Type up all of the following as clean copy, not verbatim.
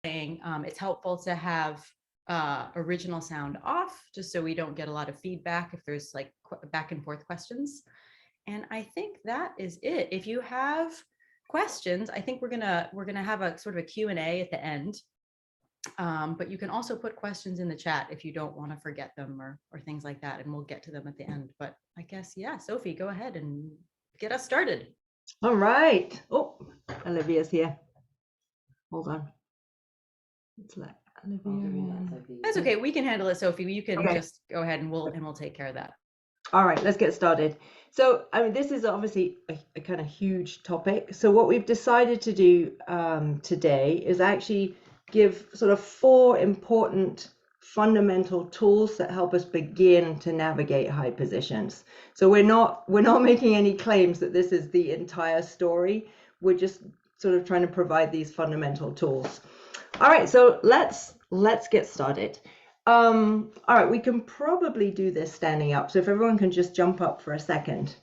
it's helpful to have original sound off, just so we don't get a lot of feedback if there's like back and forth questions. And I think that is it. If you have questions, I think we're gonna have a sort of a Q&A at the end. But you can also put questions in the chat if you don't want to forget them or things like that, and we'll get to them at the end. But I guess, yeah, Sophie, go ahead and get us started. All right. Oh, Olivia's here. Hold on. Let's let Olivia. That's okay. We can handle it, Sophie. You can just go ahead and we'll take care of that. All right, let's get started. So, I mean, this is obviously a kind of huge topic. So what we've decided to do today is actually give sort of 4 important fundamental tools that help us begin to navigate high positions. So we're not making any claims that this is the entire story. We're just sort of trying to provide these fundamental tools. All right, so let's get started. All right, we can probably do this standing up. So if everyone can just jump up for a second.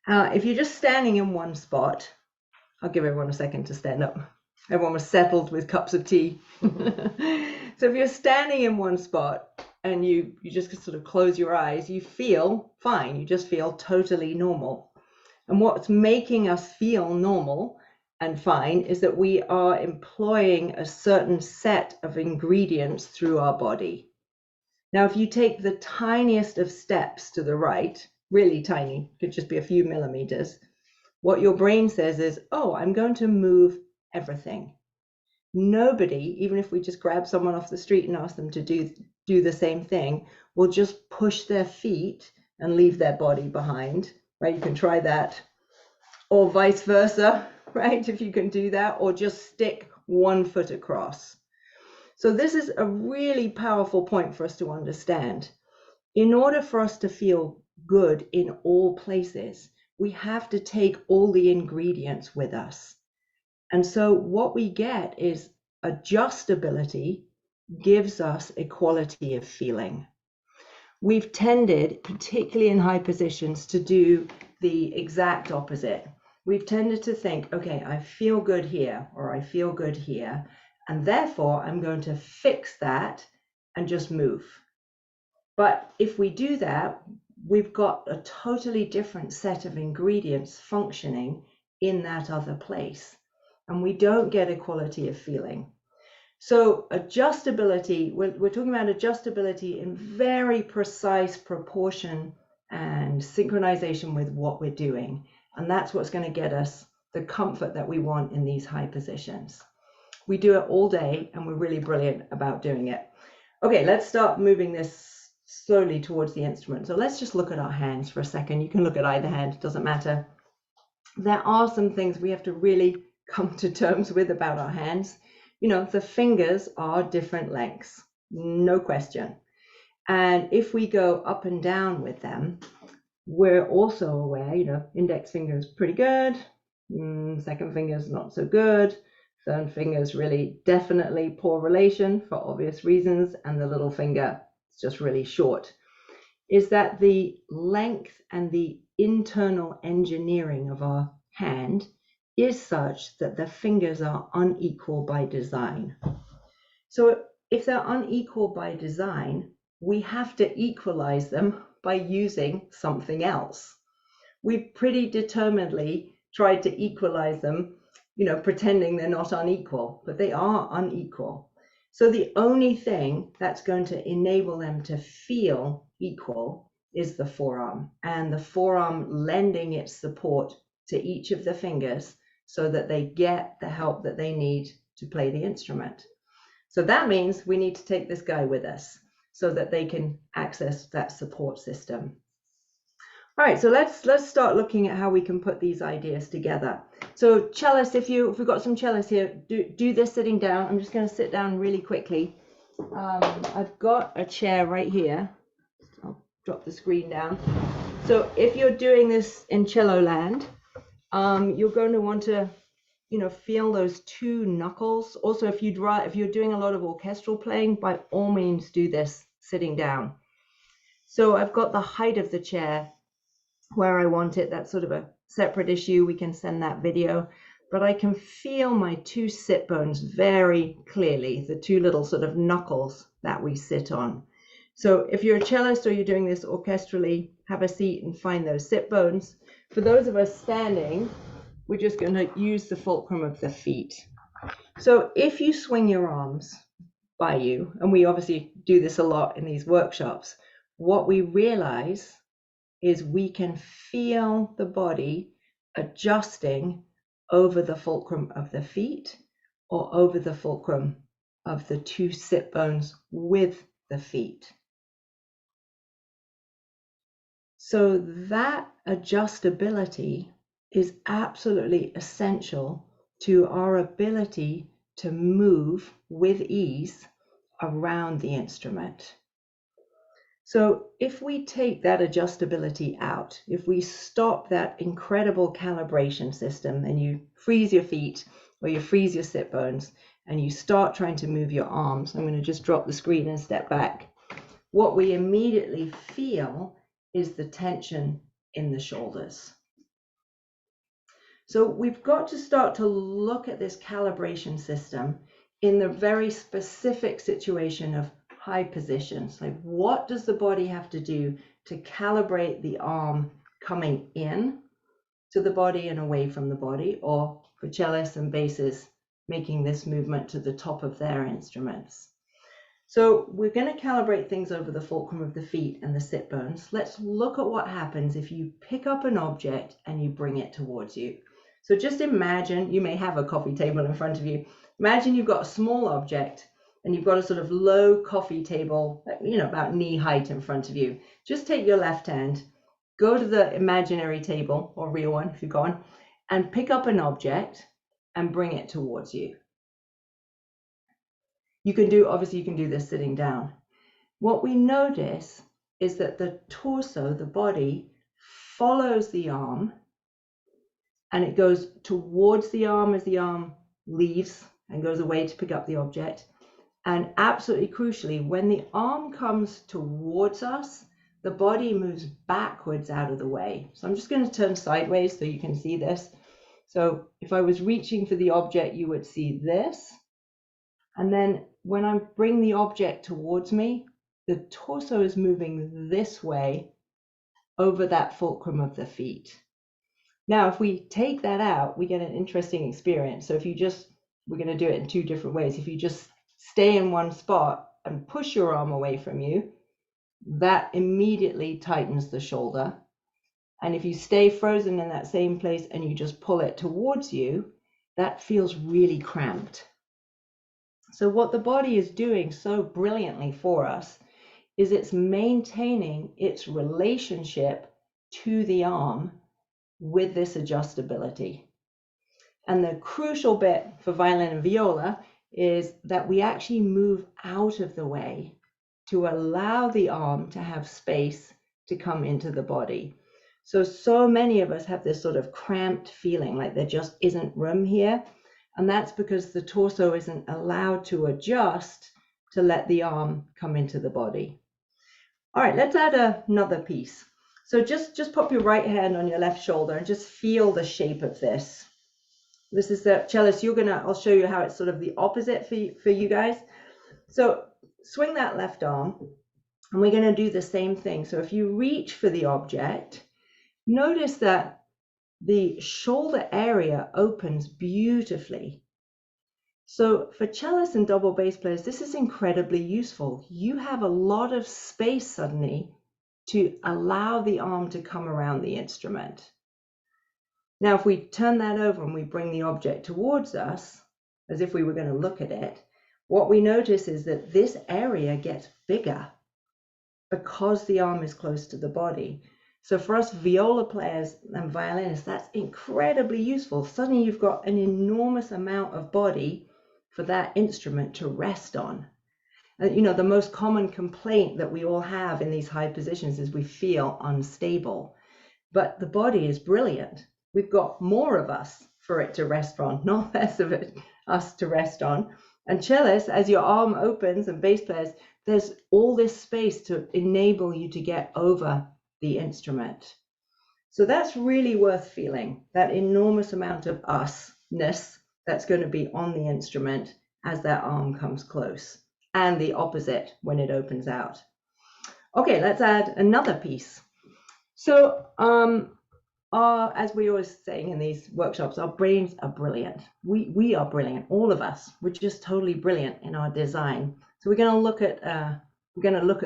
If you're just standing in one spot, I'll give everyone a second to stand up. Everyone was settled with cups of tea. So if you're standing in one spot and you just sort of close your eyes, you feel fine. You just feel totally normal. And what's making us feel normal and fine is that we are employing a certain set of ingredients through our body. Now, if you take the tiniest of steps to the right, really tiny, could just be a few millimeters, what your brain says is, oh, I'm going to move everything. Nobody, even if we just grab someone off the street and ask them to do the same thing, will just push their feet and leave their body behind, right? You can try that, or vice versa, right? If you can do that, or just stick one foot across. So this is a really powerful point for us to understand. In order for us to feel good in all places, we have to take all the ingredients with us. And so what we get is adjustability gives us a quality of feeling. We've tended, particularly in high positions, to do the exact opposite. We've tended to think, okay, I feel good here, or I feel good here, and therefore I'm going to fix that and just move. But if we do that, we've got a totally different set of ingredients functioning in that other place, and we don't get a quality of feeling. So adjustability, we're talking about adjustability in very precise proportion and synchronization with what we're doing. And that's what's going to get us the comfort that we want in these high positions. We do it all day, and we're really brilliant about doing it. Okay, let's start moving this slowly towards the instrument. So let's just look at our hands for a second. You can look at either hand, it doesn't matter. There are some things we have to really come to terms with about our hands. You know, the fingers are different lengths, no question. And if we go up and down with them, we're also aware, you know, index finger is pretty good, second finger is not so good, third finger is really definitely poor relation for obvious reasons, and the little finger is just really short. Is that the length and the internal engineering of our hand is such that the fingers are unequal by design. So if they're unequal by design, we have to equalize them by using something else. We've pretty determinedly tried to equalize them, you know, pretending they're not unequal, but they are unequal. So the only thing that's going to enable them to feel equal is the forearm, and the forearm lending its support to each of the fingers so that they get the help that they need to play the instrument. So that means we need to take this guy with us so that they can access that support system. All right, so let's start looking at how we can put these ideas together. So cellists, if we've got some cellists here, do this sitting down. I'm just going to sit down really quickly. I've got a chair right here. I'll drop the screen down. So if you're doing this in cello land, you're going to want to, you know, feel those 2 knuckles. Also, if you're doing a lot of orchestral playing, by all means do this sitting down. So I've got the height of the chair where I want it. That's sort of a separate issue. We can send that video. but I can feel my two sit bones very clearly, the two little sort of knuckles that we sit on. So if you're a cellist or you're doing this orchestrally, have a seat and find those sit bones. For those of us standing, we're just going to use the fulcrum of the feet. So if you swing your arms by you, and we obviously do this a lot in these workshops, what we realize is we can feel the body adjusting over the fulcrum of the feet or over the fulcrum of the two sit bones with the feet. So that adjustability is absolutely essential to our ability to move with ease around the instrument. So if we take that adjustability out, if we stop that incredible calibration system and you freeze your feet or you freeze your sit bones and you start trying to move your arms, I'm going to just drop the screen and step back. What we immediately feel is the tension in the shoulders. So we've got to start to look at this calibration system in the very specific situation of high positions. Like, what does the body have to do to calibrate the arm coming in to the body and away from the body, or for cellists and basses, making this movement to the top of their instruments? So we're going to calibrate things over the fulcrum of the feet and the sit bones. Let's look at what happens if you pick up an object and you bring it towards you. So just imagine, you may have a coffee table in front of you. Imagine you've got a small object and you've got a sort of low coffee table, about knee height in front of you. Just take your left hand, go to the imaginary table, or real one if you've got one, and pick up an object and bring it towards you. You can do this sitting down. What we notice is that the torso, the body, follows the arm, and it goes towards the arm as the arm leaves and goes away to pick up the object. And absolutely crucially, when the arm comes towards us, the body moves backwards out of the way. So I'm just going to turn sideways so you can see this. So if I was reaching for the object, you would see this. And then when I bring the object towards me, the torso is moving this way over that fulcrum of the feet. Now, if we take that out, we get an interesting experience. So we're going to do it in two different ways. If you just stay in one spot and push your arm away from you, that immediately tightens the shoulder. And if you stay frozen in that same place and you just pull it towards you, that feels really cramped. So what the body is doing so brilliantly for us is it's maintaining its relationship to the arm with this adjustability. And the crucial bit for violin and viola is that we actually move out of the way to allow the arm to have space to come into the body. So many of us have this sort of cramped feeling like there just isn't room here. And that's because the torso isn't allowed to adjust to let the arm come into the body. All right, let's add another piece. So just pop your right hand on your left shoulder and just feel the shape of this. This is the cellist. I'll show you how it's sort of the opposite for you guys. So swing that left arm, and we're going to do the same thing. So if you reach for the object, notice that the shoulder area opens beautifully. So for cellists and double bass players, this is incredibly useful. You have a lot of space suddenly to allow the arm to come around the instrument. Now, if we turn that over and we bring the object towards us, as if we were going to look at it, what we notice is that this area gets bigger because the arm is close to the body. So for us viola players and violinists, that's incredibly useful. Suddenly you've got an enormous amount of body for that instrument to rest on. And the most common complaint that we all have in these high positions is we feel unstable. But the body is brilliant. We've got more of us for it to rest on, not less of us to rest on. And cellists, as your arm opens, and bass players, there's all this space to enable you to get over the instrument. So that's really worth feeling, that enormous amount of us that's going to be on the instrument as that arm comes close, and the opposite when it opens out. Okay, let's add another piece. So as we always saying in these workshops, our brains are brilliant. We are brilliant, all of us. We're just totally brilliant in our design. So we're going to look at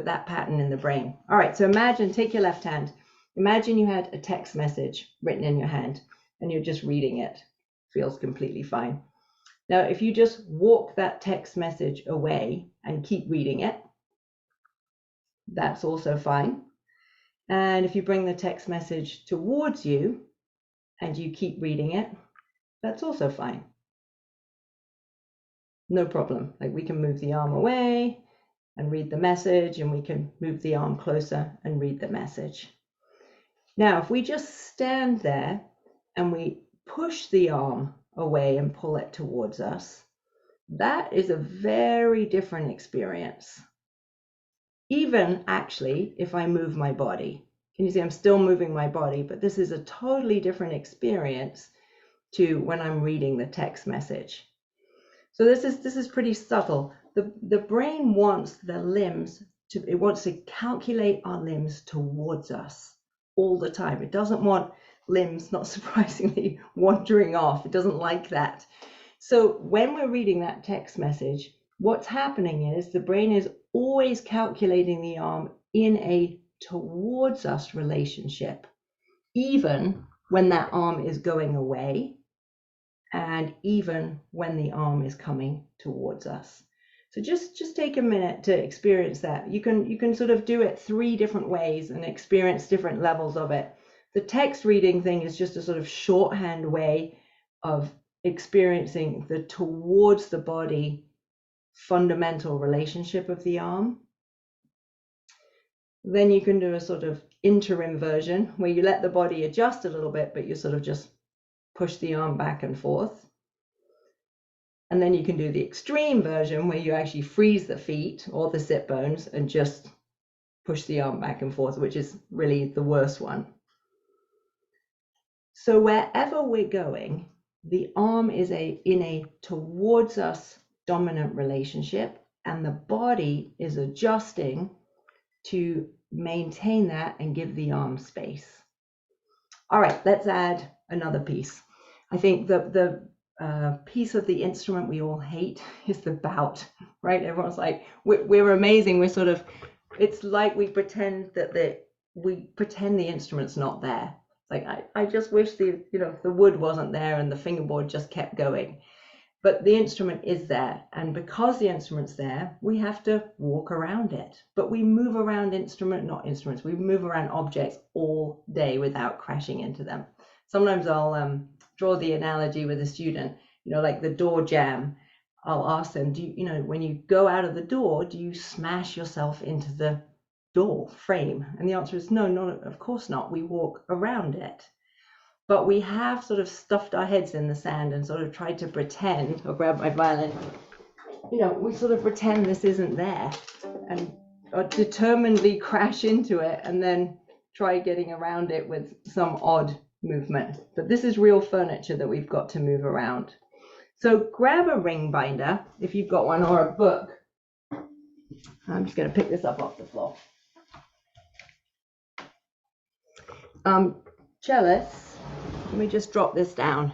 that pattern in the brain. All right, so imagine, take your left hand. Imagine you had a text message written in your hand and you're just reading it. Feels completely fine. Now, if you just walk that text message away and keep reading it, that's also fine. And if you bring the text message towards you and you keep reading it, that's also fine. No problem. Like, we can move the arm away and read the message, and we can move the arm closer and read the message. Now, if we just stand there and we push the arm away and pull it towards us, that is a very different experience. Even actually, if I move my body, can you see I'm still moving my body, but this is a totally different experience to when I'm reading the text message. So this is pretty subtle. The brain wants the limbs it wants to calculate our limbs towards us all the time. It doesn't want limbs, not surprisingly, wandering off. It doesn't like that. So when we're reading that text message, what's happening is the brain is always calculating the arm in a towards us relationship, even when that arm is going away and even when the arm is coming towards us. So just take a minute to experience that. You can sort of do it 3 different ways and experience different levels of it. The text reading thing is just a sort of shorthand way of experiencing the towards the body fundamental relationship of the arm. Then you can do a sort of interim version where you let the body adjust a little bit, but you sort of just push the arm back and forth. And then you can do the extreme version where you actually freeze the feet or the sit bones and just push the arm back and forth, which is really the worst one. So wherever we're going, the arm is in a towards us dominant relationship, and the body is adjusting to maintain that and give the arm space. All right, let's add another piece. I think the piece of the instrument we all hate is the bout, right? Everyone's like, we're amazing. We're sort of, it's like we pretend that the instrument's not there. Like, I just wish the wood wasn't there and the fingerboard just kept going. But the instrument is there, and because the instrument's there, we have to walk around it. But we move around we move around objects all day without crashing into them. Sometimes I'll draw the analogy with a student, like the door jam. I'll ask them, when you go out of the door, do you smash yourself into the door frame? And the answer is no, of course not. We walk around it. But we have sort of stuffed our heads in the sand and sort of tried to pretend, or grab my violin, we sort of pretend this isn't there and determinedly crash into it and then try getting around it with some odd movement. But this is real furniture that we've got to move around. So grab a ring binder if you've got one, or a book. I'm just going to pick this up off the floor. Cellists, let me just drop this down.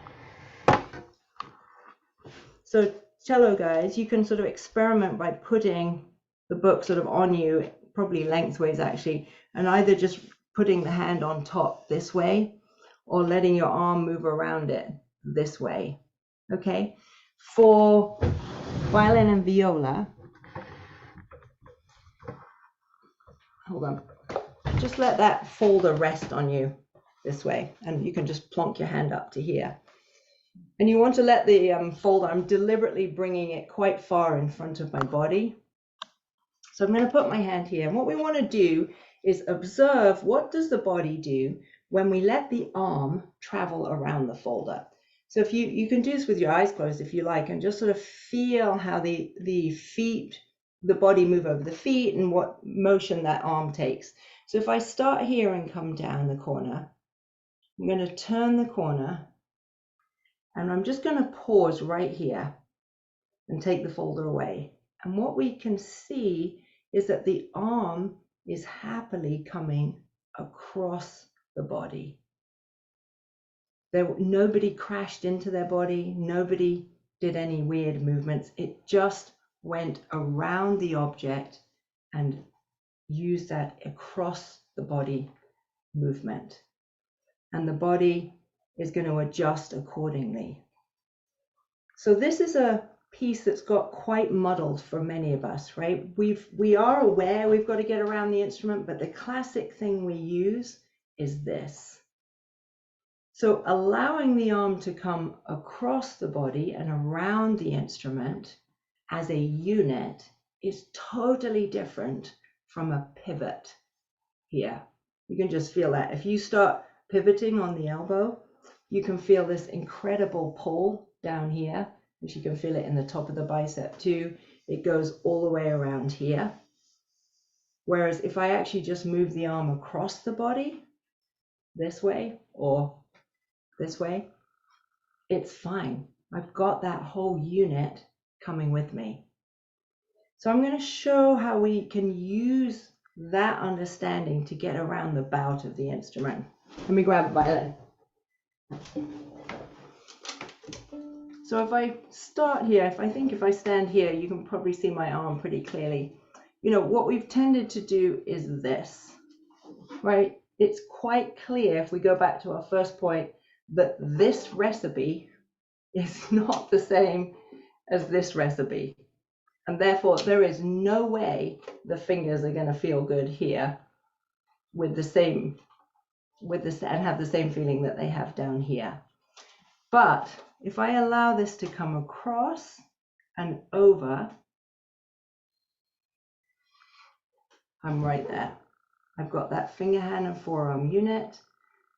So cello guys, you can sort of experiment by putting the book sort of on you, probably lengthways actually, and either just putting the hand on top this way or letting your arm move around it this way. Okay, for violin and viola, hold on, just let that folder rest on you this way, and you can just plonk your hand up to here. And you want to let the folder, I'm deliberately bringing it quite far in front of my body. So I'm going to put my hand here, and what we want to do is observe what does the body do when we let the arm travel around the folder. So if you can do this with your eyes closed if you like, and just sort of feel how the body move over the feet and what motion that arm takes. So if I start here and come down the corner, I'm going to turn the corner And I'm just going to pause right here and take the folder away. And what we can see is that the arm is happily coming across the body. Nobody crashed into their body. Nobody did any weird movements. It just went around the object and used that across the body movement. And the body is going to adjust accordingly. So this is a piece that's got quite muddled for many of us, right? We are aware we've got to get around the instrument, but the classic thing we use is this. So allowing the arm to come across the body and around the instrument as a unit is totally different from a pivot here. You can just feel that. If you start pivoting on the elbow, you can feel this incredible pull down here, which you can feel it in the top of the bicep too. It goes all the way around here. Whereas if I actually just move the arm across the body this way or this way, it's fine. I've got that whole unit coming with me. So I'm going to show how we can use that understanding to get around the bout of the instrument. Let me grab a violin. So if I start here, if I stand here, you can probably see my arm pretty clearly. You know, what we've tended to do is this, right? It's quite clear if we go back to our first point that this recipe is not the same as this recipe. And therefore, there is no way the fingers are going to feel good here with the same, and have the same feeling that they have down here. But if I allow this to come across and over, I'm right there. I've got that finger, hand, and forearm unit.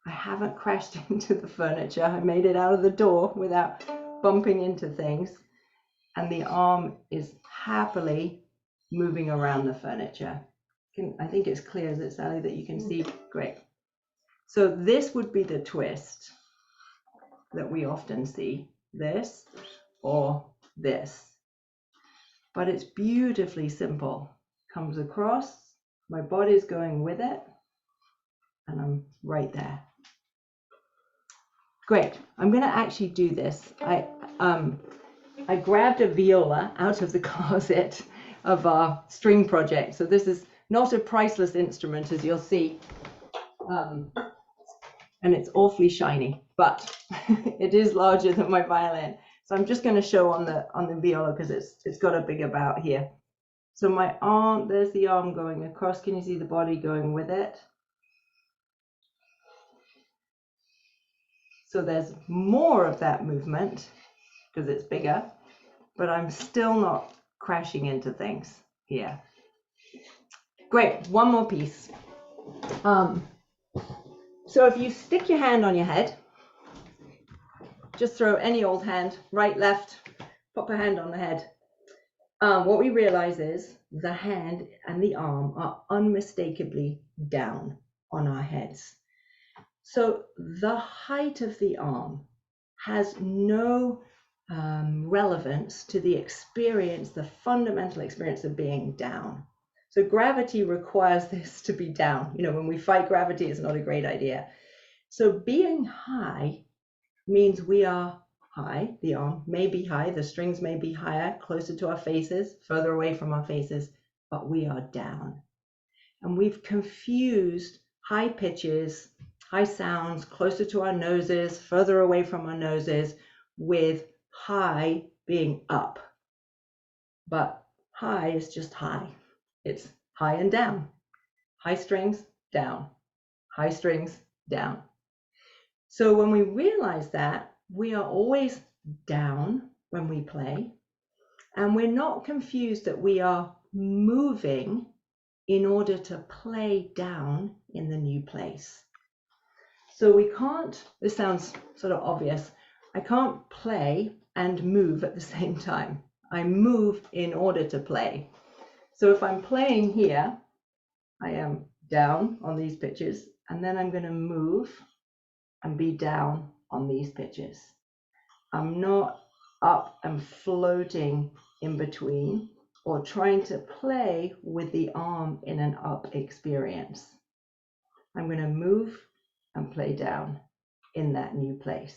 I haven't crashed into the furniture. I made it out of the door without bumping into things. And the arm is happily moving around the furniture. I think it's clear, is it, Sally, that you can see? Great. So this would be the twist that we often see, this or this. But it's beautifully simple. Comes across, my body's going with it, and I'm right there. Great. I'm going to actually do this. I grabbed a viola out of the closet of our string project. So this is not a priceless instrument, as you'll see. And it's awfully shiny, but it is larger than my violin. So I'm just going to show on the viola because it's got a bigger bout here. So my arm, there's the arm going across. Can you see the body going with it? So there's more of that movement because it's bigger, but I'm still not crashing into things here. Great, one more piece. So if you stick your hand on your head, just throw any old hand, right, left, pop a hand on the head. What we realize is the hand and the arm are unmistakably down on our heads. So the height of the arm has no relevance to the experience, the fundamental experience of being down. So gravity requires this to be down. You know, when we fight gravity, it's not a great idea. So being high means we are high. The arm may be high, the strings may be higher, closer to our faces, further away from our faces, but we are down. And we've confused high pitches, high sounds, closer to our noses, further away from our noses, with high being up. But high is just high. It's high and down. High strings, down. High strings, down. So when we realize that, we are always down when we play, and we're not confused that we are moving in order to play down in the new place. So we can't, this sounds sort of obvious, I can't play and move at the same time. I move in order to play. So if I'm playing here, I am down on these pitches, and then I'm going to move and be down on these pitches. I'm not up and floating in between or trying to play with the arm in an up experience. I'm going to move and play down in that new place.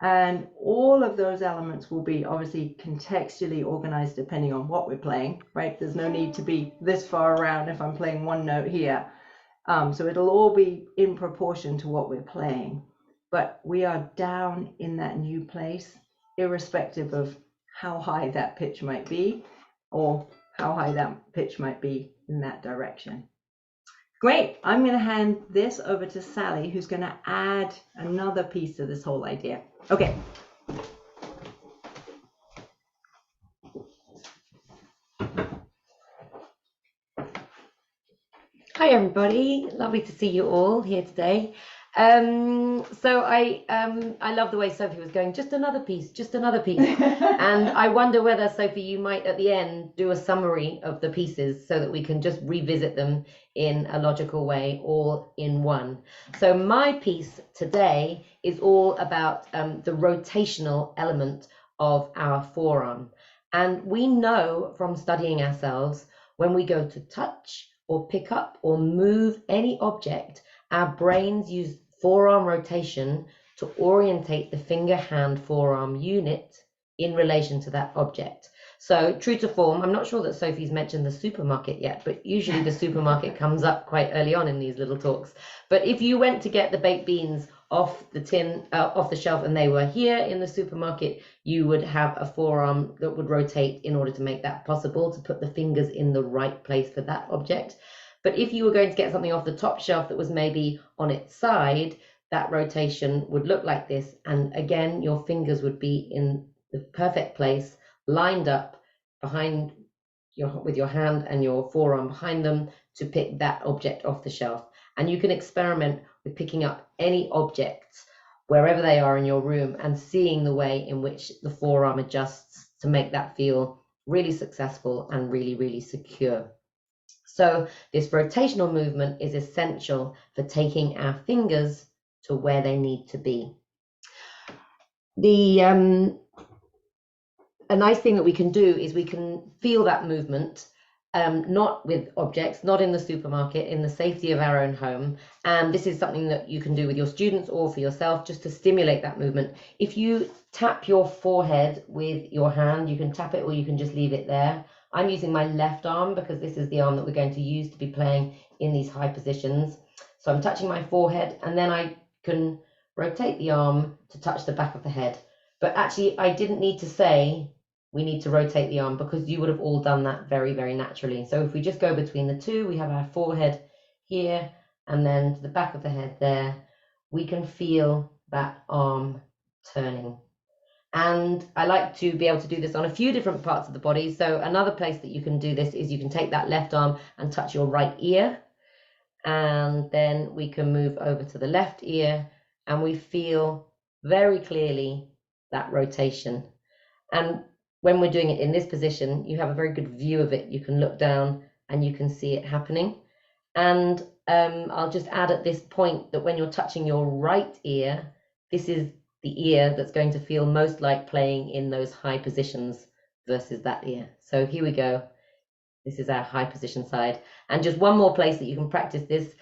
And all of those elements will be obviously contextually organized depending on what we're playing, right? There's no need to be this far around if I'm playing one note here. So it'll all be in proportion to what we're playing. But we are down in that new place, irrespective of how high that pitch might be or how high that pitch might be in that direction. Great. I'm going to hand this over to Sally, who's going to add another piece to this whole idea. Okay. Hi everybody, lovely to see you all here today. So I love the way Sophie was going, just another piece, and I wonder whether, Sophie, you might at the end do a summary of the pieces so that we can just revisit them in a logical way, all in one. So my piece today is all about the rotational element of our forearm, and we know from studying ourselves when we go to touch or pick up or move any object, our brains use forearm rotation to orientate the finger hand forearm unit in relation to that object. So true to form, I'm not sure that Sophie's mentioned the supermarket yet, but usually the supermarket comes up quite early on in these little talks. But if you went to get the baked beans off the tin, off the shelf, and they were here in the supermarket, you would have a forearm that would rotate in order to make that possible, to put the fingers in the right place for that object. But if you were going to get something off the top shelf that was maybe on its side, that rotation would look like this. And again, your fingers would be in the perfect place, lined up behind with your hand and your forearm behind them to pick that object off the shelf. And you can experiment with picking up any objects wherever they are in your room and seeing the way in which the forearm adjusts to make that feel really successful and really, really secure. So this rotational movement is essential for taking our fingers to where they need to be. A nice thing that we can do is we can feel that movement, not with objects, not in the supermarket, in the safety of our own home. And this is something that you can do with your students or for yourself, just to stimulate that movement. If you tap your forehead with your hand, you can tap it or you can just leave it there. I'm using my left arm because this is the arm that we're going to use to be playing in these high positions. So I'm touching my forehead, and then I can rotate the arm to touch the back of the head. But actually, I didn't need to say we need to rotate the arm because you would have all done that very, very naturally. So if we just go between the two, we have our forehead here and then to the back of the head there, we can feel that arm turning. And I like to be able to do this on a few different parts of the body. So another place that you can do this is you can take that left arm and touch your right ear. And then we can move over to the left ear and we feel very clearly that rotation. And when we're doing it in this position, you have a very good view of it. You can look down and you can see it happening. And I'll just add at this point that when you're touching your right ear, this is the ear that's going to feel most like playing in those high positions versus that ear. So here we go. This is our high position side. And just one more place that you can practice this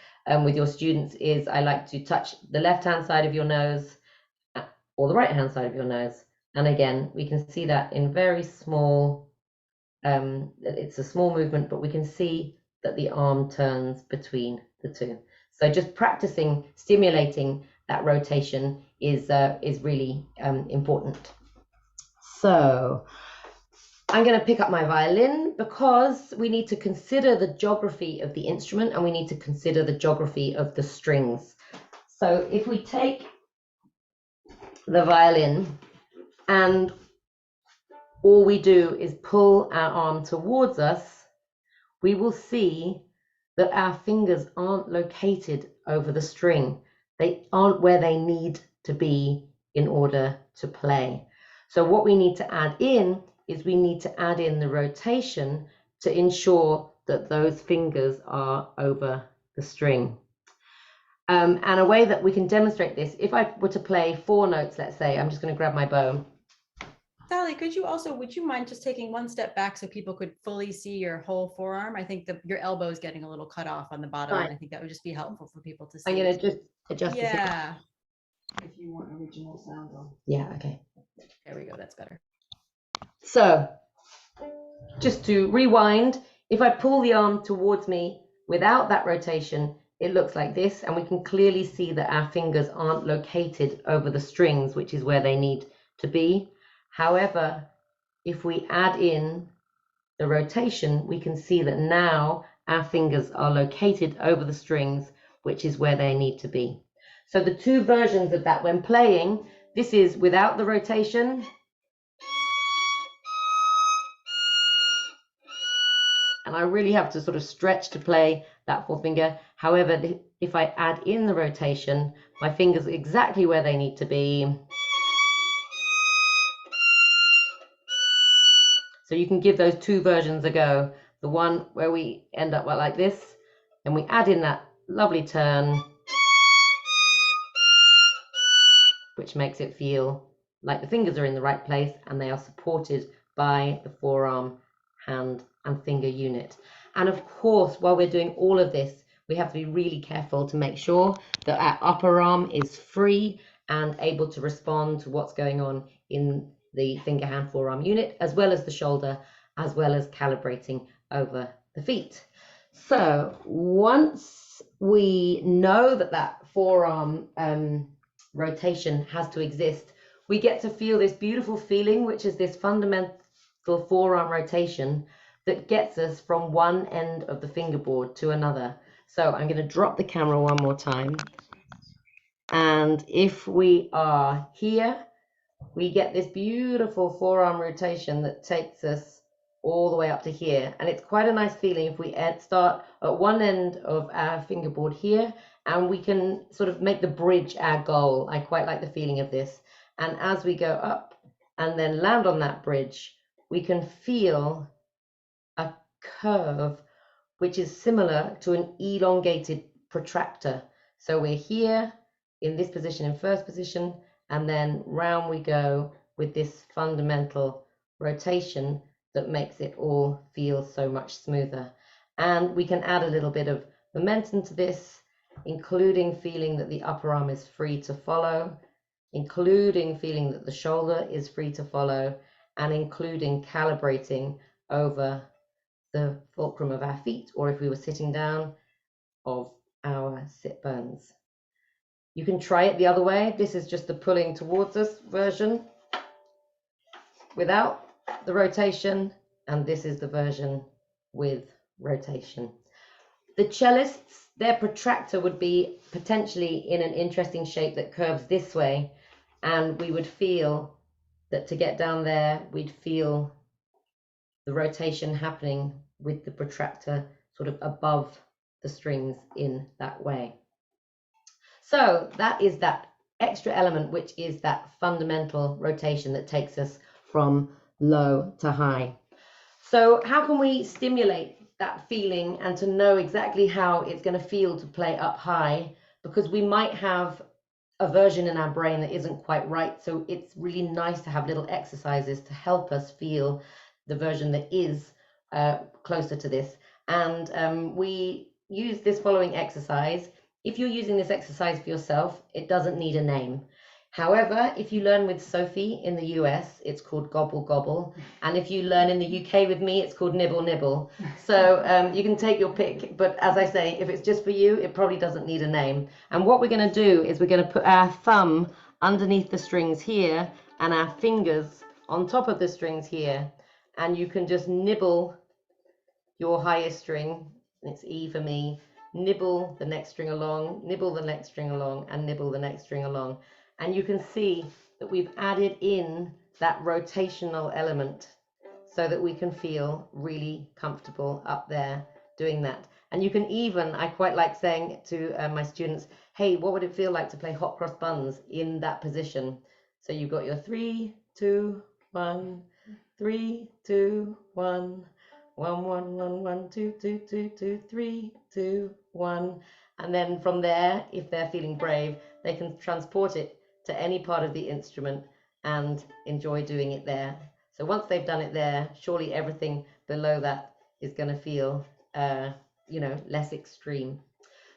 with your students is I like to touch the left-hand side of your nose or the right-hand side of your nose. And again, we can see that in very small, it's a small movement, but we can see that the arm turns between the two. So just practicing, stimulating that rotation is really important. So I'm going to pick up my violin because we need to consider the geography of the instrument and we need to consider the geography of the strings. So if we take the violin and all we do is pull our arm towards us, we will see that our fingers aren't located over the string. They aren't where they need to be in order to play. So what we need to add in is we need to add in the rotation to ensure that those fingers are over the string. And a way that we can demonstrate this, if I were to play 4 notes, let's say, I'm just going to grab my bow. Sally, would you mind just taking one step back so people could fully see your whole forearm? I think your elbow is getting a little cut off on the bottom, Fine. and I think that would just be helpful for people to see. I'm going to just adjust this. Yeah. If you want original sound on. Yeah, okay. There we go. That's better. So, just to rewind, if I pull the arm towards me without that rotation, it looks like this, and we can clearly see that our fingers aren't located over the strings, which is where they need to be. However, if we add in the rotation, we can see that now our fingers are located over the strings, which is where they need to be. So the 2 versions of that when playing, this is without the rotation. And I really have to sort of stretch to play that 4th finger. However, if I add in the rotation, my fingers are exactly where they need to be. So you can give those 2 versions a go. The one where we end up like this, and we add in that lovely turn, which makes it feel like the fingers are in the right place and they are supported by the forearm, hand and finger unit. And of course, while we're doing all of this, we have to be really careful to make sure that our upper arm is free and able to respond to what's going on in the finger, hand, forearm unit, as well as the shoulder, as well as calibrating over the feet. So once we know that that forearm rotation has to exist, we get to feel this beautiful feeling, which is this fundamental forearm rotation that gets us from one end of the fingerboard to another. So I'm going to drop the camera one more time. And if we are here, we get this beautiful forearm rotation that takes us all the way up to here. And it's quite a nice feeling if we start at one end of our fingerboard here, and we can sort of make the bridge our goal. I quite like the feeling of this. And as we go up and then land on that bridge, we can feel a curve which is similar to an elongated protractor. So we're here in this position, in first position, and then round we go with this fundamental rotation that makes it all feel so much smoother. And we can add a little bit of momentum to this, including feeling that the upper arm is free to follow, including feeling that the shoulder is free to follow, and including calibrating over the fulcrum of our feet, or if we were sitting down, of our sit bones. You can try it the other way. This is just the pulling towards us version without the rotation, and this is the version with rotation. The cellists, their protractor would be potentially in an interesting shape that curves this way, and we would feel that to get down there, we'd feel the rotation happening with the protractor sort of above the strings in that way. So that is that extra element, which is that fundamental rotation that takes us from low to high. So how can we stimulate that feeling and to know exactly how it's going to feel to play up high? Because we might have a version in our brain that isn't quite right. So it's really nice to have little exercises to help us feel the version that is closer to this. And we use this following exercise. If you're using this exercise for yourself, it doesn't need a name. However, if you learn with Sophie in the US, it's called Gobble Gobble. And if you learn in the UK with me, it's called Nibble Nibble. So you can take your pick. But as I say, if it's just for you, it probably doesn't need a name. And what we're going to do is we're going to put our thumb underneath the strings here and our fingers on top of the strings here. And you can just nibble your highest string. It's E for me. Nibble the next string along, nibble the next string along, and nibble the next string along. And you can see that we've added in that rotational element so that we can feel really comfortable up there doing that. And you can even, I quite like saying to my students, hey, what would it feel like to play hot cross buns in that position? So you've got your 3, 2, 1, 3, 2, 1, 1, 1, 1, 1, 2, 2, 2, 2, 3, 2, 1. And then from there, if they're feeling brave, they can transport it to any part of the instrument and enjoy doing it there. So once they've done it there, surely everything below that is going to feel, less extreme.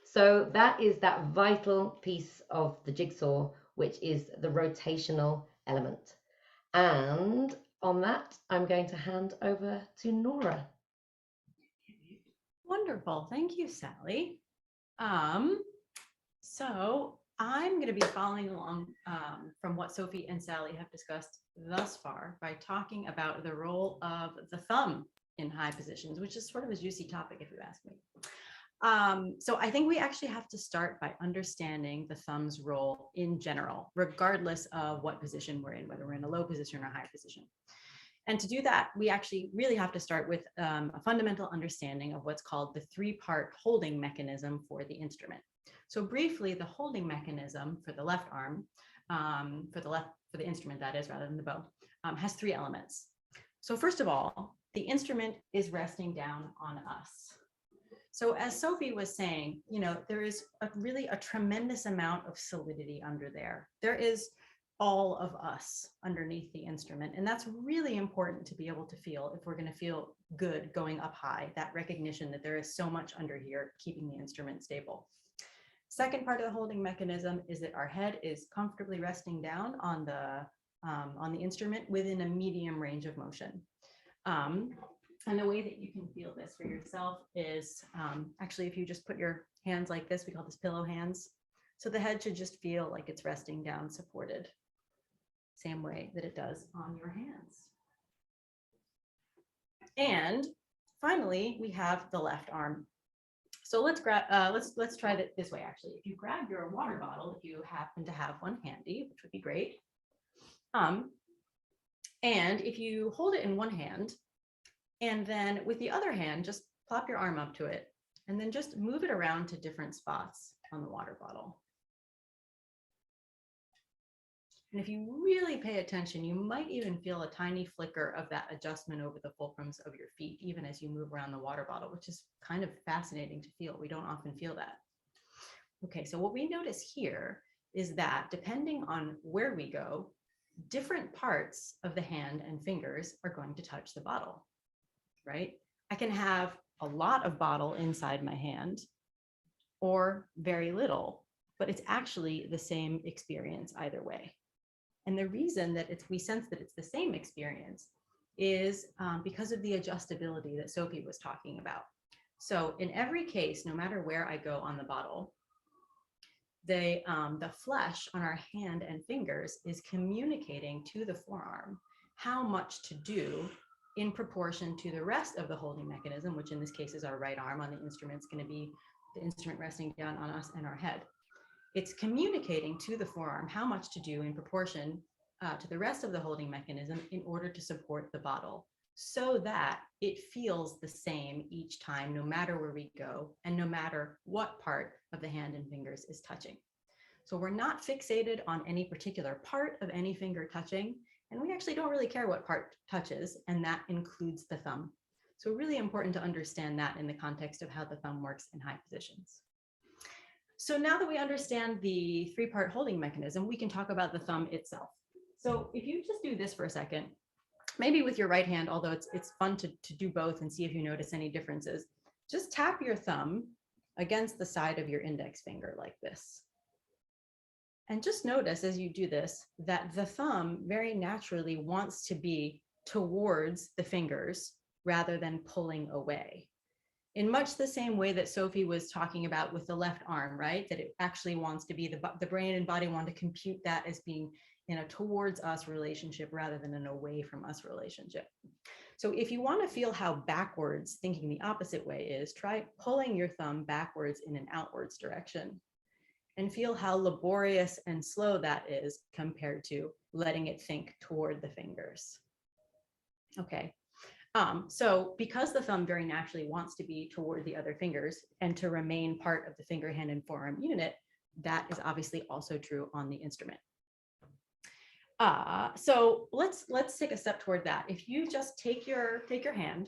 So that is that vital piece of the jigsaw, which is the rotational element. And on that, I'm going to hand over to Nora. Wonderful. Thank you, Sally. So I'm going to be following along from what Sophie and Sally have discussed thus far by talking about the role of the thumb in high positions, which is sort of a juicy topic if you ask me. So I think we actually have to start by understanding the thumb's role in general, regardless of what position we're in, whether we're in a low position or a high position. And to do that, we actually really have to start with a fundamental understanding of what's called the three-part holding mechanism for the instrument. So briefly, the holding mechanism for the left arm, for the instrument that is, rather than the bow, has three elements. So first of all, the instrument is resting down on us. So as Sophie was saying, there is really a tremendous amount of solidity under there. There is all of us underneath the instrument. And that's really important to be able to feel if we're going to feel good going up high, that recognition that there is so much under here keeping the instrument stable. Second part of the holding mechanism is that our head is comfortably resting down on the instrument within a medium range of motion. And the way that you can feel this for yourself is actually, if you just put your hands like this, we call this pillow hands. So the head should just feel like it's resting down, supported, same way that it does on your hands. And finally, we have the left arm. So let's try it this way. Actually, if you grab your water bottle, if you happen to have one handy, which would be great, and if you hold it in one hand, and then with the other hand, just plop your arm up to it, and then just move it around to different spots on the water bottle. And if you really pay attention, you might even feel a tiny flicker of that adjustment over the fulcrums of your feet, even as you move around the water bottle, which is kind of fascinating to feel. We don't often feel that. Okay, so what we notice here is that depending on where we go, different parts of the hand and fingers are going to touch the bottle, right? I can have a lot of bottle inside my hand or very little, but it's actually the same experience either way. And the reason that we sense that it's the same experience is because of the adjustability that Sophie was talking about. So in every case, no matter where I go on the bottle, the flesh on our hand and fingers is communicating to the forearm how much to do in proportion to the rest of the holding mechanism, which in this case is our right arm on the instrument. It's going to be the instrument resting down on us and our head. It's communicating to the forearm how much to do in proportion to the rest of the holding mechanism in order to support the bottle, so that it feels the same each time, no matter where we go and no matter what part of the hand and fingers is touching. So we're not fixated on any particular part of any finger touching, and we actually don't really care what part touches, and that includes the thumb. So really important to understand that in the context of how the thumb works in high positions. So now that we understand the three-part holding mechanism, we can talk about the thumb itself. So if you just do this for a second, maybe with your right hand, although it's fun to do both and see if you notice any differences, just tap your thumb against the side of your index finger like this. And just notice as you do this, that the thumb very naturally wants to be towards the fingers rather than pulling away. In much the same way that Sophie was talking about with the left arm, right? That it actually wants to be, the brain and body want to compute that as being in a towards us relationship rather than an away from us relationship. So if you want to feel how backwards thinking the opposite way is, try pulling your thumb backwards in an outwards direction and feel how laborious and slow that is compared to letting it think toward the fingers. Okay. So because the thumb very naturally wants to be toward the other fingers and to remain part of the finger, hand, and forearm unit, that is obviously also true on the instrument. So let's take a step toward that. If you just take your hand,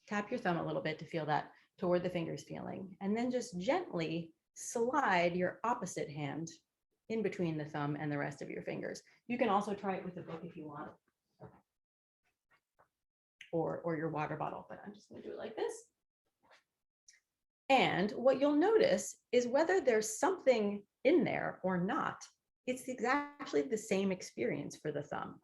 tap your thumb a little bit to feel that toward the fingers feeling, and then just gently slide your opposite hand in between the thumb and the rest of your fingers. You can also try it with a book if you want, or your water bottle, but I'm just going to do it like this. And what you'll notice is whether there's something in there or not, it's exactly the same experience for the thumb.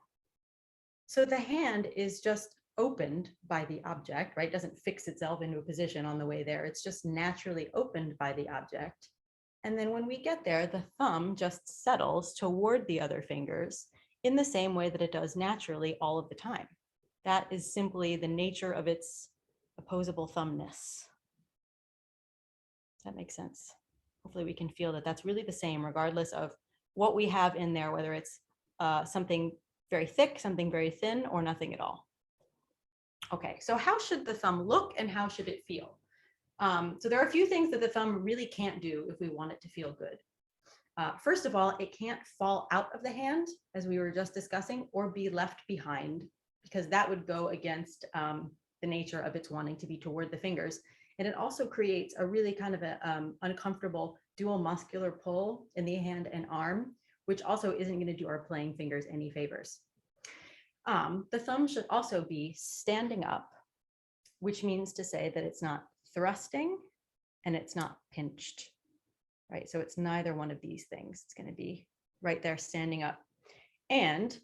So the hand is just opened by the object, right? It doesn't fix itself into a position on the way there. It's just naturally opened by the object. And then when we get there, the thumb just settles toward the other fingers in the same way that it does naturally all of the time. That is simply the nature of its opposable thumbness. That makes sense. Hopefully we can feel that that's really the same regardless of what we have in there, whether it's something very thick, something very thin, or nothing at all. Okay, so how should the thumb look and how should it feel? So there are a few things that the thumb really can't do if we want it to feel good. First of all, it can't fall out of the hand, as we were just discussing, or be left behind, because that would go against the nature of its wanting to be toward the fingers. And it also creates a really kind of a uncomfortable dual muscular pull in the hand and arm, which also isn't going to do our playing fingers any favors. The thumb should also be standing up, which means to say that it's not thrusting and it's not pinched, right? So it's neither one of these things. It's going to be right there standing up. And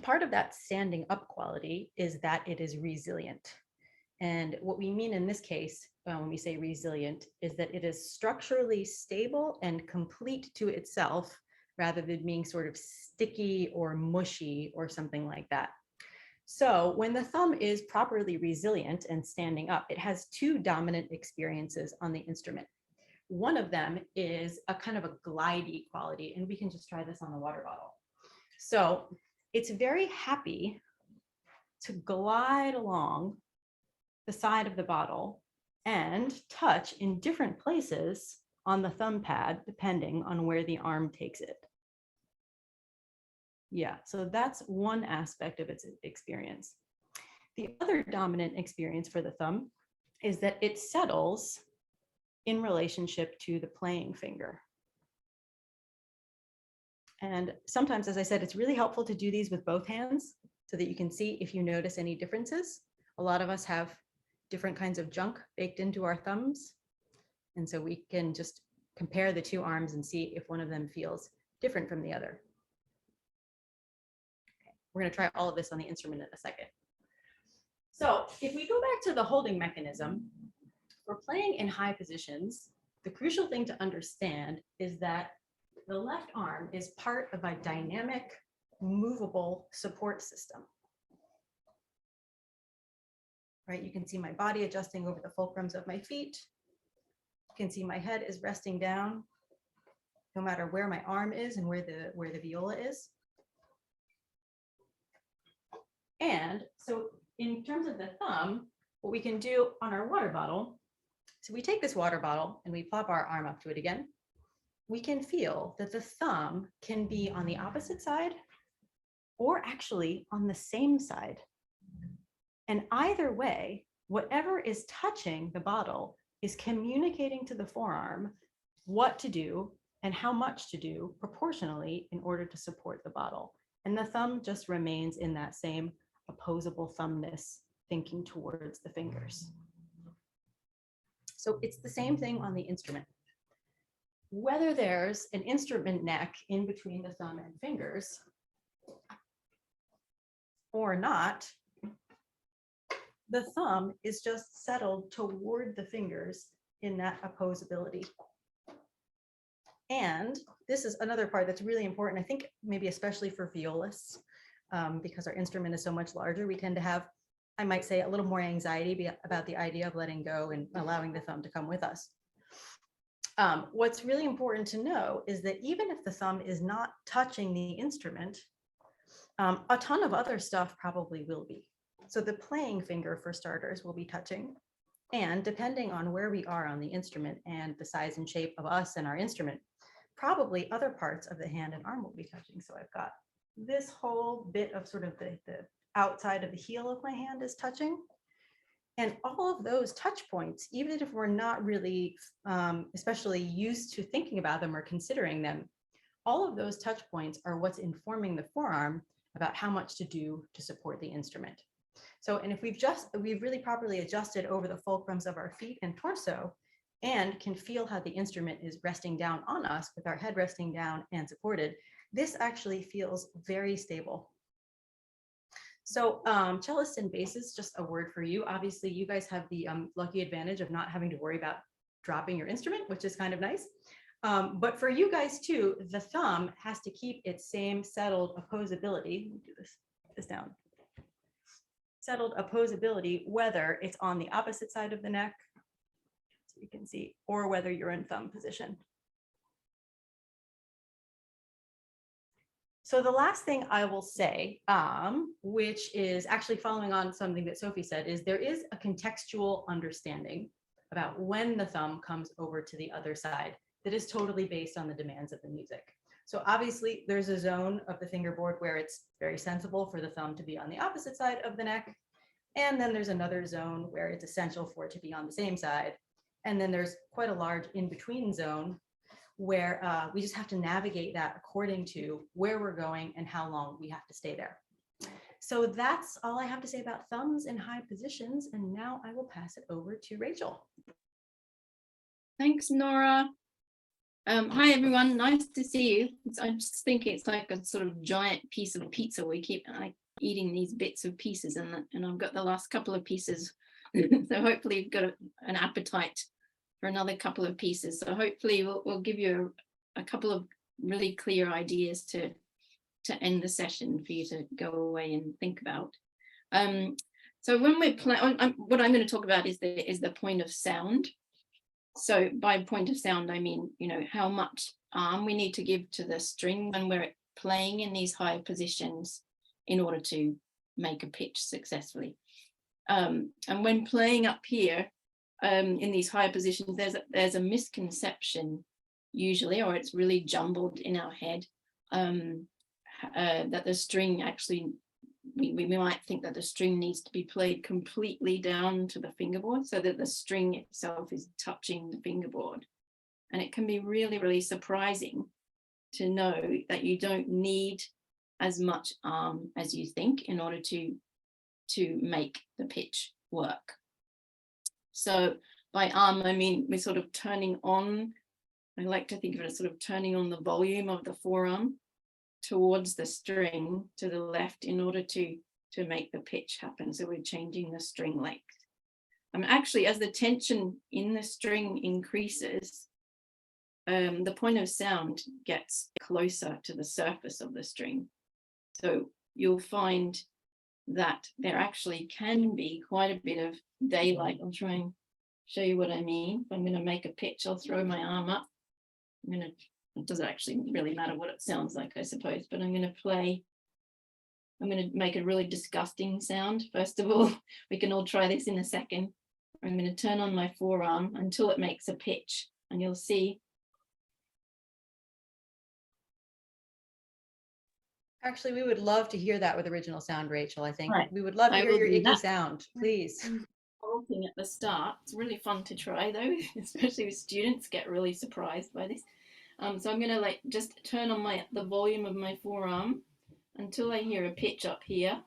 part of that standing up quality is that it is resilient. And what we mean in this case, when we say resilient, is that it is structurally stable and complete to itself, rather than being sort of sticky or mushy or something like that. So when the thumb is properly resilient and standing up, it has two dominant experiences on the instrument. One of them is a kind of a glidey quality, and we can just try this on the water bottle. So it's very happy to glide along the side of the bottle and touch in different places on the thumb pad, depending on where the arm takes it. Yeah, so that's one aspect of its experience. The other dominant experience for the thumb is that it settles in relationship to the playing finger. And sometimes, as I said, it's really helpful to do these with both hands so that you can see if you notice any differences. A lot of us have different kinds of junk baked into our thumbs. And so we can just compare the two arms and see if one of them feels different from the other. Okay, we're going to try all of this on the instrument in a second. So if we go back to the holding mechanism, for playing in high positions, the crucial thing to understand is that the left arm is part of a dynamic, movable support system. Right, you can see my body adjusting over the fulcrums of my feet. You can see my head is resting down, no matter where my arm is and where the viola is. And so in terms of the thumb, what we can do on our water bottle, so we take this water bottle and we plop our arm up to it again. We can feel that the thumb can be on the opposite side or actually on the same side. And either way, whatever is touching the bottle is communicating to the forearm what to do and how much to do proportionally in order to support the bottle. And the thumb just remains in that same opposable thumbness, thinking towards the fingers. So it's the same thing on the instrument. Whether there's an instrument neck in between the thumb and fingers or not, the thumb is just settled toward the fingers in that opposability. And this is another part that's really important, I think maybe especially for violists, because our instrument is so much larger, we tend to have, I might say, a little more anxiety about the idea of letting go and allowing the thumb to come with us. What's really important to know is that even if the thumb is not touching the instrument, a ton of other stuff probably will be. So the playing finger, for starters, will be touching. And depending on where we are on the instrument and the size and shape of us and our instrument, probably other parts of the hand and arm will be touching. So I've got this whole bit of sort of the outside of the heel of my hand is touching. And all of those touch points, even if we're not really especially used to thinking about them or considering them, all of those touch points are what's informing the forearm about how much to do to support the instrument. So, and if we've really properly adjusted over the fulcrums of our feet and torso and can feel how the instrument is resting down on us with our head resting down and supported, this actually feels very stable. So cellists and basses, just a word for you. Obviously, you guys have the lucky advantage of not having to worry about dropping your instrument, which is kind of nice. But for you guys too, the thumb has to keep its same settled opposability. Let me do this down. Settled opposability, whether it's on the opposite side of the neck, so you can see, or whether you're in thumb position. So the last thing I will say, which is actually following on something that Sophie said, is there is a contextual understanding about when the thumb comes over to the other side that is totally based on the demands of the music. So obviously there's a zone of the fingerboard where it's very sensible for the thumb to be on the opposite side of the neck. And then there's another zone where it's essential for it to be on the same side. And then there's quite a large in-between zone where we just have to navigate that according to where we're going and how long we have to stay there. So that's all I have to say about thumbs in high positions. And now I will pass it over to Rachel. Thanks, Nora. Hi, everyone. Nice to see you. I just think it's like a sort of giant piece of pizza. We keep eating these bits of pieces, and I've got the last couple of pieces. So hopefully you've got an appetite for another couple of pieces. So hopefully we'll give you a couple of really clear ideas to end the session for you to go away and think about. So when we're playing, what I'm going to talk about is the point of sound. So by point of sound, I mean, you know, how much arm we need to give to the string when we're playing in these higher positions in order to make a pitch successfully. And when playing up here in these higher positions, there's a misconception usually, or it's really jumbled in our head, that the string actually, we might think that the string needs to be played completely down to the fingerboard so that the string itself is touching the fingerboard. And it can be really, really surprising to know that you don't need as much arm as you think in order to make the pitch work. So by arm, I mean, we're sort of turning on, I like to think of it as sort of turning on the volume of the forearm towards the string to the left in order to make the pitch happen. So we're changing the string length. Actually, as the tension in the string increases, the point of sound gets closer to the surface of the string. So you'll find that there actually can be quite a bit of daylight. I'll try and show you what I mean. If I'm going to make a pitch, I'll throw my arm up. It doesn't actually really matter what it sounds like, I suppose, but I'm going to play. I'm going to make a really disgusting sound. First of all, we can all try this in a second. I'm going to turn on my forearm until it makes a pitch, and you'll see. Actually, we would love to hear that with original sound, Rachel. I think Right. we would love to hear your icky sound, please. At the start, it's really fun to try though, especially with students get really surprised by this. So I'm going to just turn on the volume of my forearm until I hear a pitch up here.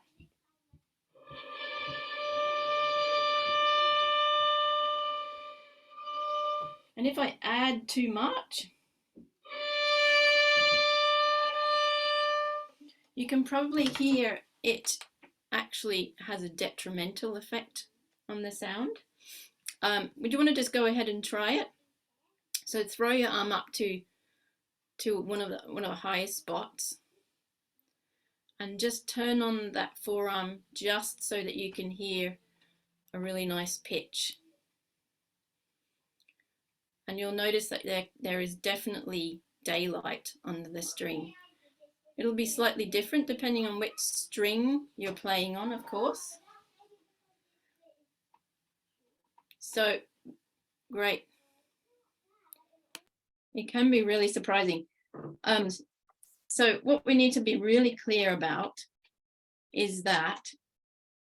And if I add too much, you can probably hear it actually has a detrimental effect on the sound. Would you want to just go ahead and try it? So throw your arm up to one of the highest spots and just turn on that forearm just so that you can hear a really nice pitch. And you'll notice that there is definitely daylight under the string. It'll be slightly different depending on which string you're playing on, of course. So, great. It can be really surprising. So what we need to be really clear about is that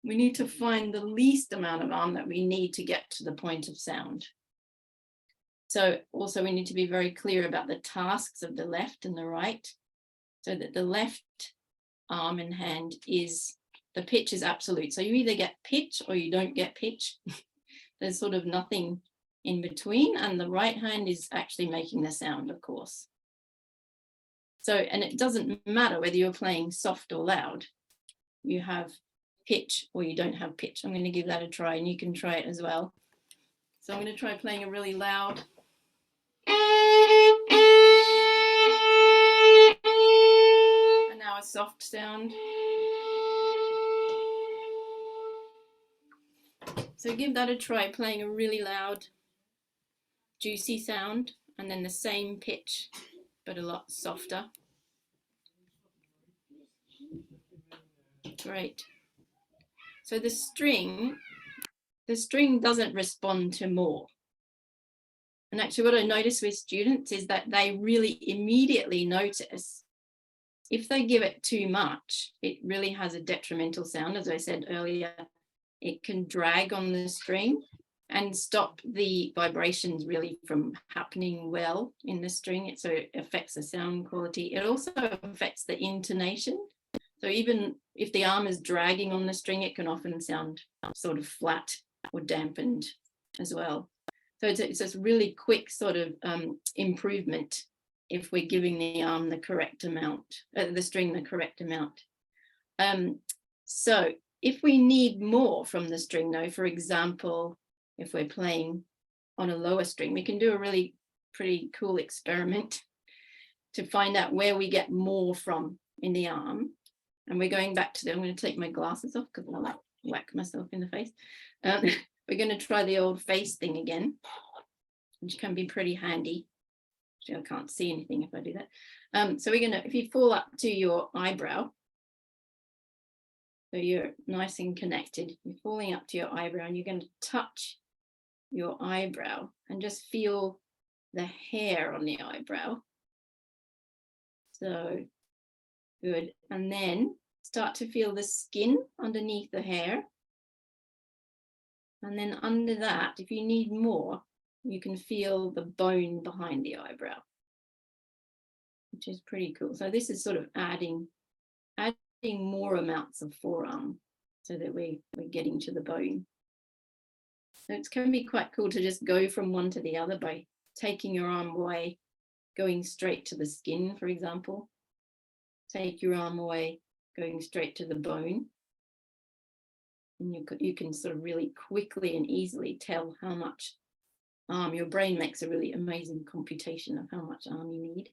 we need to find the least amount of arm that we need to get to the point of sound. So also we need to be very clear about the tasks of the left and the right, so that the left arm and hand is, the pitch is absolute. So you either get pitch or you don't get pitch. There's sort of nothing in between, and the right hand is actually making the sound, of course. So, and it doesn't matter whether you're playing soft or loud, you have pitch or you don't have pitch. I'm going to give that a try, and you can try it as well. So I'm going to try playing a really loud. And now a soft sound. So give that a try, playing a really loud, juicy sound, and then the same pitch, but a lot softer. Great. So the string doesn't respond to more. And actually what I notice with students is that they really immediately notice if they give it too much, it really has a detrimental sound. As I said earlier, it can drag on the string and stop the vibrations really from happening well in the string. So it affects the sound quality. It also affects the intonation. So even if the arm is dragging on the string, it can often sound sort of flat or dampened as well. So it's a really quick sort of improvement if we're giving the arm the correct amount, the string the correct amount. So if we need more from the string though, for example, if we're playing on a lower string, we can do a really pretty cool experiment to find out where we get more from in the arm. And we're going back to I'm going to take my glasses off because I like whack myself in the face. We're going to try the old face thing again, which can be pretty handy. Actually, I can't see anything if I do that. So we're going to, if you fall up to your eyebrow, so you're nice and connected, you're falling up to your eyebrow and you're going to touch your eyebrow and just feel the hair on the eyebrow. So good. And then start to feel the skin underneath the hair. And then under that, if you need more, you can feel the bone behind the eyebrow, which is pretty cool. So this is sort of adding more amounts of forearm so that we're getting to the bone. So it can be quite cool to just go from one to the other by taking your arm away, going straight to the skin, for example. Take your arm away, going straight to the bone. And you can sort of really quickly and easily tell how much arm. Your brain makes a really amazing computation of how much arm you need.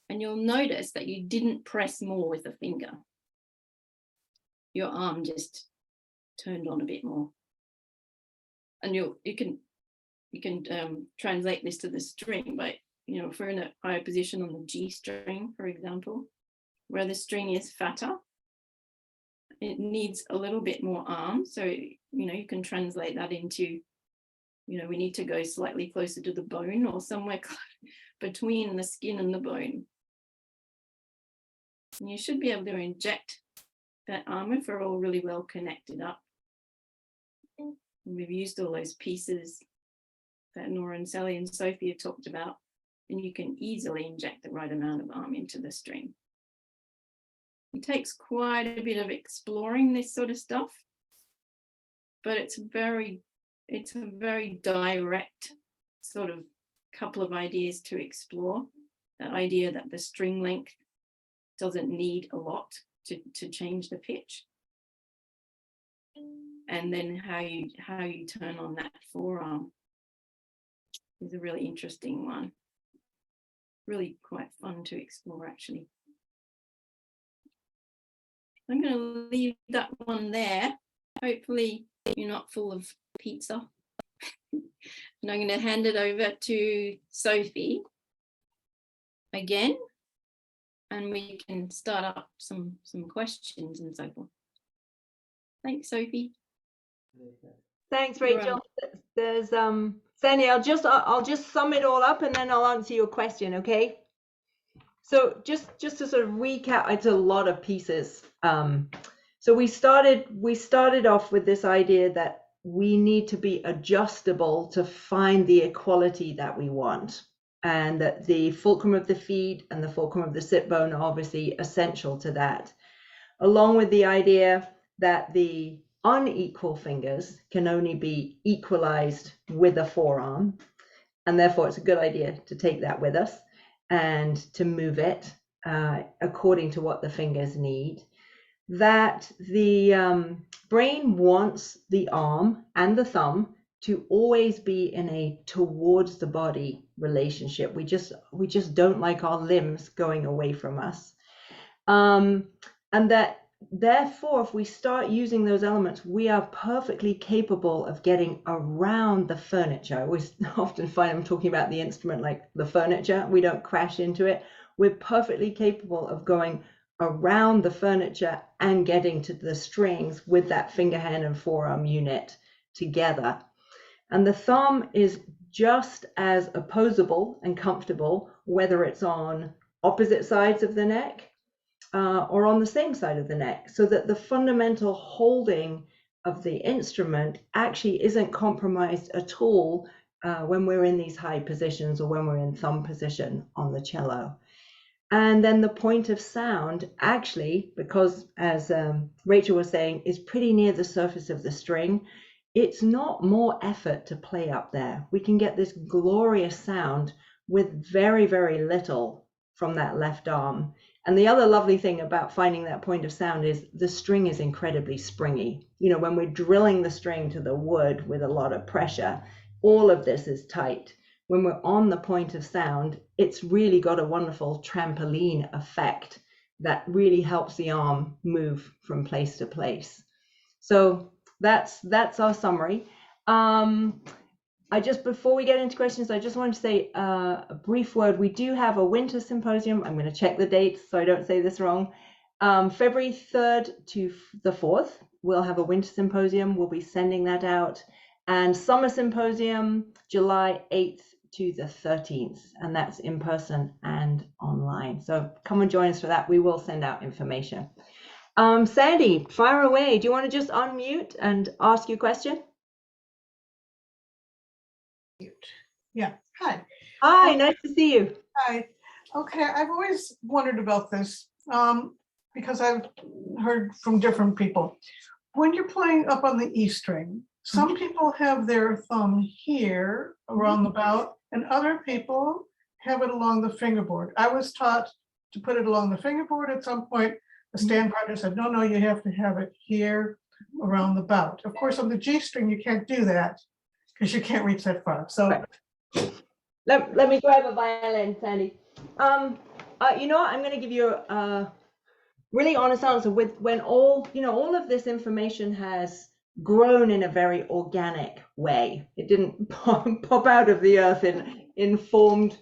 And you'll notice that you didn't press more with the finger. Your arm just turned on a bit more. And you can translate this to the string by, if we're in a higher position on the G string, for example, where the string is fatter, it needs a little bit more arm. So, you can translate that into, we need to go slightly closer to the bone or somewhere between the skin and the bone. And you should be able to inject that arm if we're all really well connected up. And we've used all those pieces that Nora and Sally and Sophie have talked about, and you can easily inject the right amount of arm into the string. It takes quite a bit of exploring this sort of stuff, but it's a very direct sort of couple of ideas to explore. The idea that the string length doesn't need a lot to change the pitch, and then how you turn on that forearm is a really interesting one. Really quite fun to explore, actually. I'm going to leave that one there. Hopefully you're not full of pizza. And I'm going to hand it over to Sophie again, and we can start up some questions and so forth. Thanks, Sophie. Thanks, Rachel. There's Sandy, I'll just sum it all up and then I'll answer your question, okay? So just to sort of recap, it's a lot of pieces. So we started off with this idea that we need to be adjustable to find the equality that we want, and that the fulcrum of the feet and the fulcrum of the sit bone are obviously essential to that, along with the idea that the unequal fingers can only be equalized with a forearm, and therefore it's a good idea to take that with us and to move it according to what the fingers need. That the brain wants the arm and the thumb to always be in a towards the body relationship. We just don't like our limbs going away from us. And that therefore, if we start using those elements, we are perfectly capable of getting around the furniture. I always often find I'm talking about the instrument like the furniture. We don't crash into it. We're perfectly capable of going around the furniture and getting to the strings with that finger, hand, and forearm unit together. And the thumb is just as opposable and comfortable, whether it's on opposite sides of the neck or on the same side of the neck, so that the fundamental holding of the instrument actually isn't compromised at all when we're in these high positions or when we're in thumb position on the cello. And then the point of sound actually, because as Rachel was saying, is pretty near the surface of the string, it's not more effort to play up there. We can get this glorious sound with very, very little from that left arm. And the other lovely thing about finding that point of sound is the string is incredibly springy. You know, when we're drilling the string to the wood with a lot of pressure, all of this is tight. When we're on the point of sound, it's really got a wonderful trampoline effect that really helps the arm move from place to place. So that's our summary. Before we get into questions, I just wanted to say a brief word. We do have a winter symposium. I'm going to check the dates so I don't say this wrong. February 3rd to the 4th, we'll have a winter symposium. We'll be sending that out. And summer symposium, July 8th to the 13th, and that's in person and online. So come and join us for that. We will send out information. Sandy, fire away. Do you want to just unmute and ask your question? Yeah, hi. Hi, nice to see you. Hi. Okay, I've always wondered about this because I've heard from different people. When you're playing up on the E string, some people have their thumb here around the bout, and other people have it along the fingerboard. I was taught to put it along the fingerboard at some point. The stand partner said, no, you have to have it here around the bout. Of course, on the G string, you can't do that because you can't reach that far. So right. Let me grab a violin, Sandy. You know what? I'm going to give you a really honest answer with when all of this information has grown in a very organic way. It didn't pop out of the earth in informed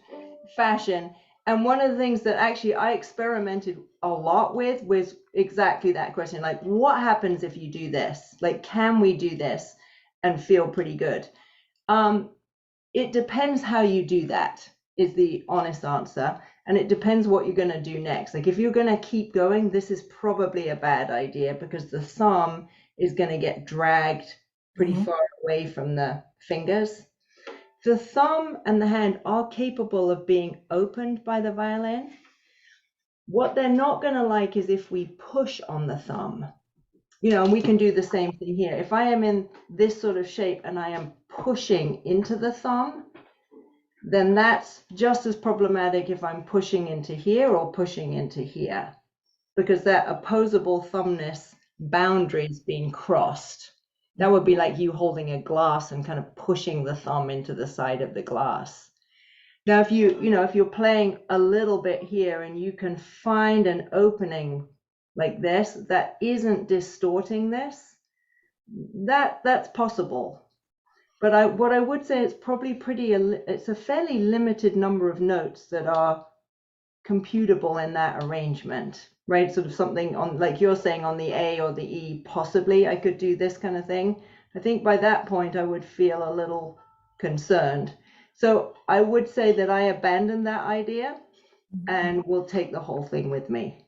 fashion. And one of the things that actually I experimented a lot with was exactly that question. Like, what happens if you do this? Like, can we do this and feel pretty good? It depends how you do that, is the honest answer. And it depends what you're going to do next. Like, if you're going to keep going, this is probably a bad idea because the thumb is going to get dragged pretty far away from the fingers. The thumb and the hand are capable of being opened by the violin. What they're not going to like is if we push on the thumb. And we can do the same thing here. If I am in this sort of shape and I am pushing into the thumb, then that's just as problematic if I'm pushing into here or pushing into here, because that opposable thumbness boundary is being crossed. That would be like you holding a glass and kind of pushing the thumb into the side of the glass. Now, if you're playing a little bit here and you can find an opening like this that isn't distorting this, that's possible. But what I would say is probably it's a fairly limited number of notes that are computable in that arrangement, right? Sort of something on, like you're saying, on the A or the E, possibly I could do this kind of thing. I think by that point I would feel a little concerned. So I would say that I abandon that idea and will take the whole thing with me.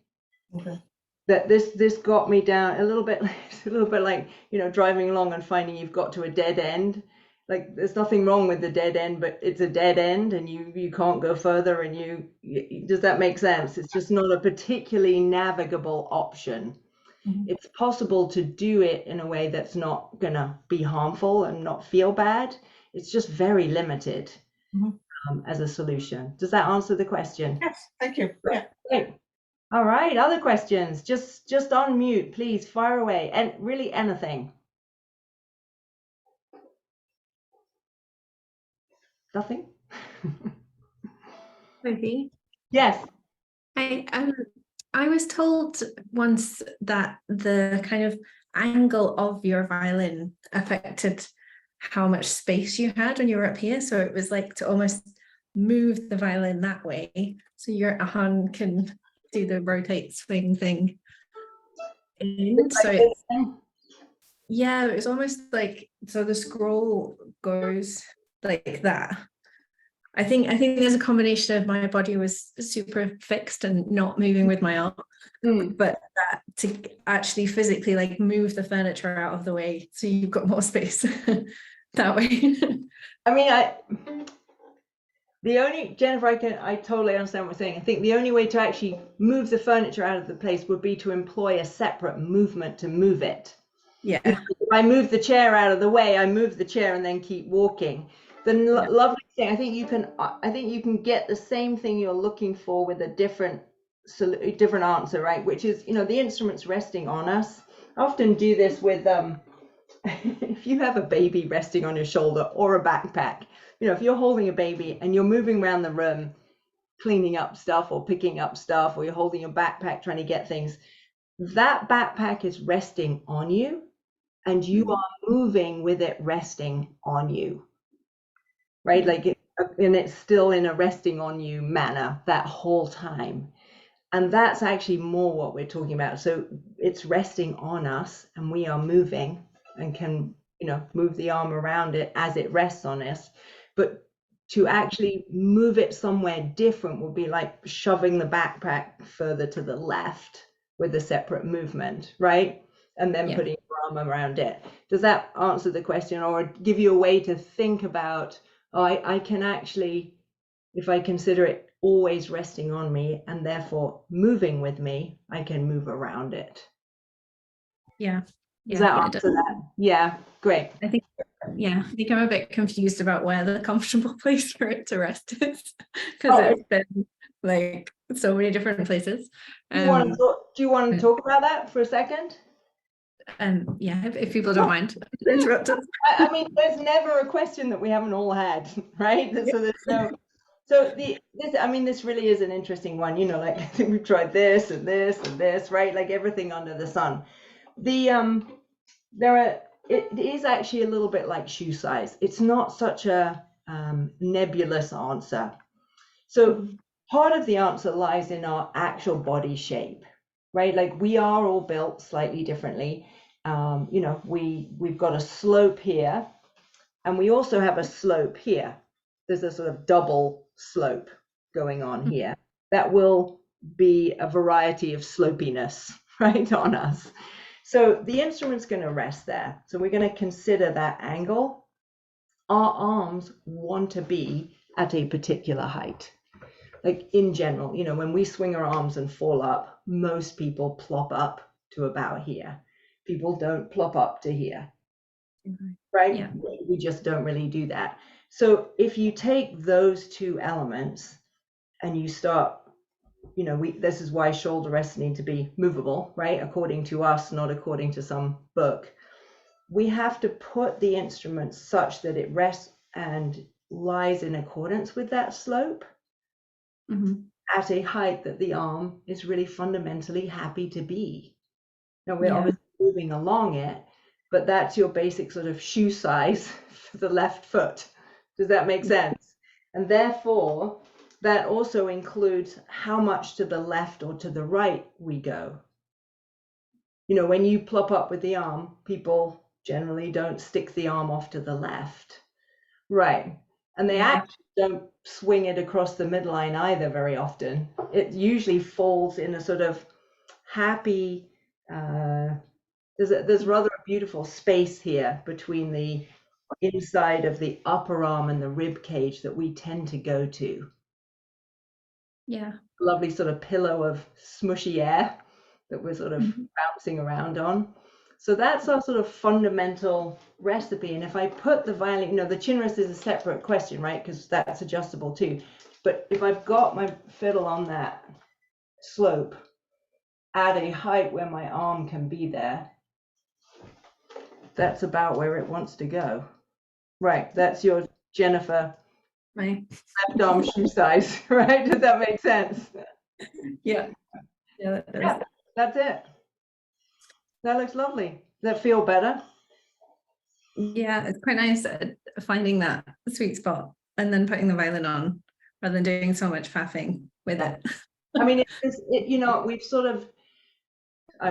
okay. that this got me down a little bit, it's a little bit like, you know, driving along and finding you've got to a dead end. Like there's nothing wrong with the dead end, but it's a dead end and you can't go further, and does that make sense? It's just not a particularly navigable option. Mhm. It's possible to do it in a way that's not gonna be harmful and not feel bad. It's just very limited Mhm. as a solution. Does that answer the question? Yes, thank you. Yeah. Great. All right, other questions? Just on mute, please fire away, and really anything. Nothing? Maybe. Yes. I was told once that the kind of angle of your violin affected how much space you had when you were up here. So it was like to almost move the violin that way, so your hand can do the rotate swing thing. And so yeah, it was almost like, so the scroll goes like that. I think there's a combination of my body was super fixed and not moving with my arm, but that to actually physically like move the furniture out of the way so you've got more space that way. I mean, Jennifer, I totally understand what you're saying. I think the only way to actually move the furniture out of the place would be to employ a separate movement to move it. Yeah. If I move the chair out of the way, I move the chair and then keep walking. The lovely thing, I think you can get the same thing you're looking for with a different answer, right? Which is, you know, the instrument's resting on us. I often do this with if you have a baby resting on your shoulder or a backpack, you know, if you're holding a baby and you're moving around the room, cleaning up stuff or picking up stuff, or you're holding your backpack trying to get things, that backpack is resting on you and you are moving with it resting on you, right? Like and it's still in a resting on you manner that whole time. And that's actually more what we're talking about. So it's resting on us and we are moving and can, you know, move the arm around it as it rests on us. But to actually move it somewhere different would be like shoving the backpack further to the left with a separate movement, right? And then putting your arm around it. Does that answer the question, or give you a way to think about, oh, I can actually, if I consider it always resting on me and therefore moving with me, I can move around it. Yeah. Does that answer that? Yeah, great. I think I'm a bit confused about where the comfortable place for it to rest is, because it's been like so many different places. Do you want to talk about that for a second? Yeah, if people don't mind. Interrupt us. I mean, there's never a question that we haven't all had, right? So there's no. So this really is an interesting one. You know, like I think we've tried this and this and this, right? Like everything under the sun. It is actually a little bit like shoe size. It's not such a nebulous answer. So part of the answer lies in our actual body shape, right? Like we are all built slightly differently. You know, we've got a slope here, and we also have a slope here. There's a sort of double slope going on here that will be a variety of slopiness, right, on us. So the instrument's going to rest there. So we're going to consider that angle. Our arms want to be at a particular height. Like in general, you know, when we swing our arms and fall up, most people plop up to about here. People don't plop up to here, right? Yeah. We just don't really do that. So if you take those two elements and you start, you know, this is why shoulder rests need to be movable, right? According to us, not according to some book. We have to put the instrument such that it rests and lies in accordance with that slope at a height that the arm is really fundamentally happy to be. Now we're obviously moving along it, but that's your basic sort of shoe size for the left foot. Does that make sense? And therefore, that also includes how much to the left or to the right we go. You know, when you plop up with the arm, people generally don't stick the arm off to the left. Right. And they actually don't swing it across the midline either very often. It usually falls in a sort of happy, there's rather a beautiful space here between the inside of the upper arm and the rib cage that we tend to go to. Yeah. Lovely sort of pillow of smushy air that we're sort of bouncing around on. So that's our sort of fundamental recipe. And if I put the violin, you know, the chin rest is a separate question, right? Because that's adjustable too. But if I've got my fiddle on that slope at a height where my arm can be there, that's about where it wants to go. Right, that's your Jennifer Right. left arm shoe size, right? Does that make sense? Yeah. Yeah, that does. Yeah, that's it. That looks lovely. Does that feel better? Yeah, it's quite nice finding that sweet spot and then putting the violin on rather than doing so much faffing with it. I mean, you know, we've sort of,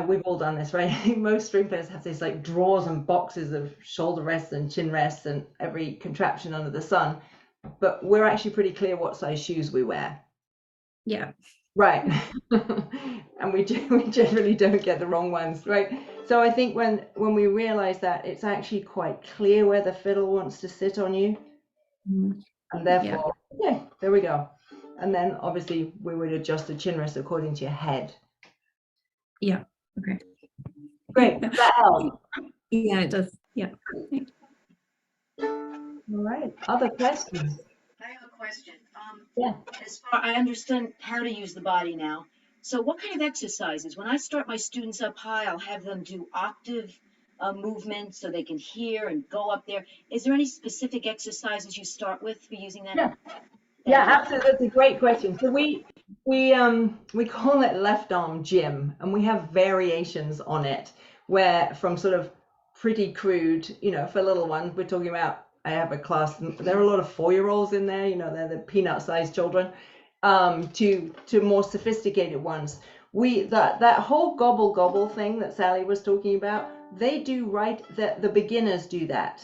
we've all done this, right? I think most string players have these like drawers and boxes of shoulder rests and chin rests and every contraption under the sun, but we're actually pretty clear what size shoes we wear. Yeah. Right. And we generally don't get the wrong ones, right? So I think when we realize that, it's actually quite clear where the fiddle wants to sit on you. Mhm. And therefore, yeah, there we go. And then obviously we would adjust the chin rest according to your head. Yeah. Okay. Great. Does that help? Yeah, it does. Yeah. All right. Other questions? I have a question. Yeah. As far I understand how to use the body now. So what kind of exercises? When I start my students up high, I'll have them do octave movements so they can hear and go up there. Is there any specific exercises you start with for using that? Yeah. Yeah, absolutely. That's a great question. So we call it left arm gym, and we have variations on it where from sort of pretty crude, you know, for little ones, we're talking about, I have a class, there are a lot of 4-year-olds in there, you know, they're the peanut-sized children, to more sophisticated ones. That whole gobble gobble thing that Sally was talking about, they do right, the beginners do that.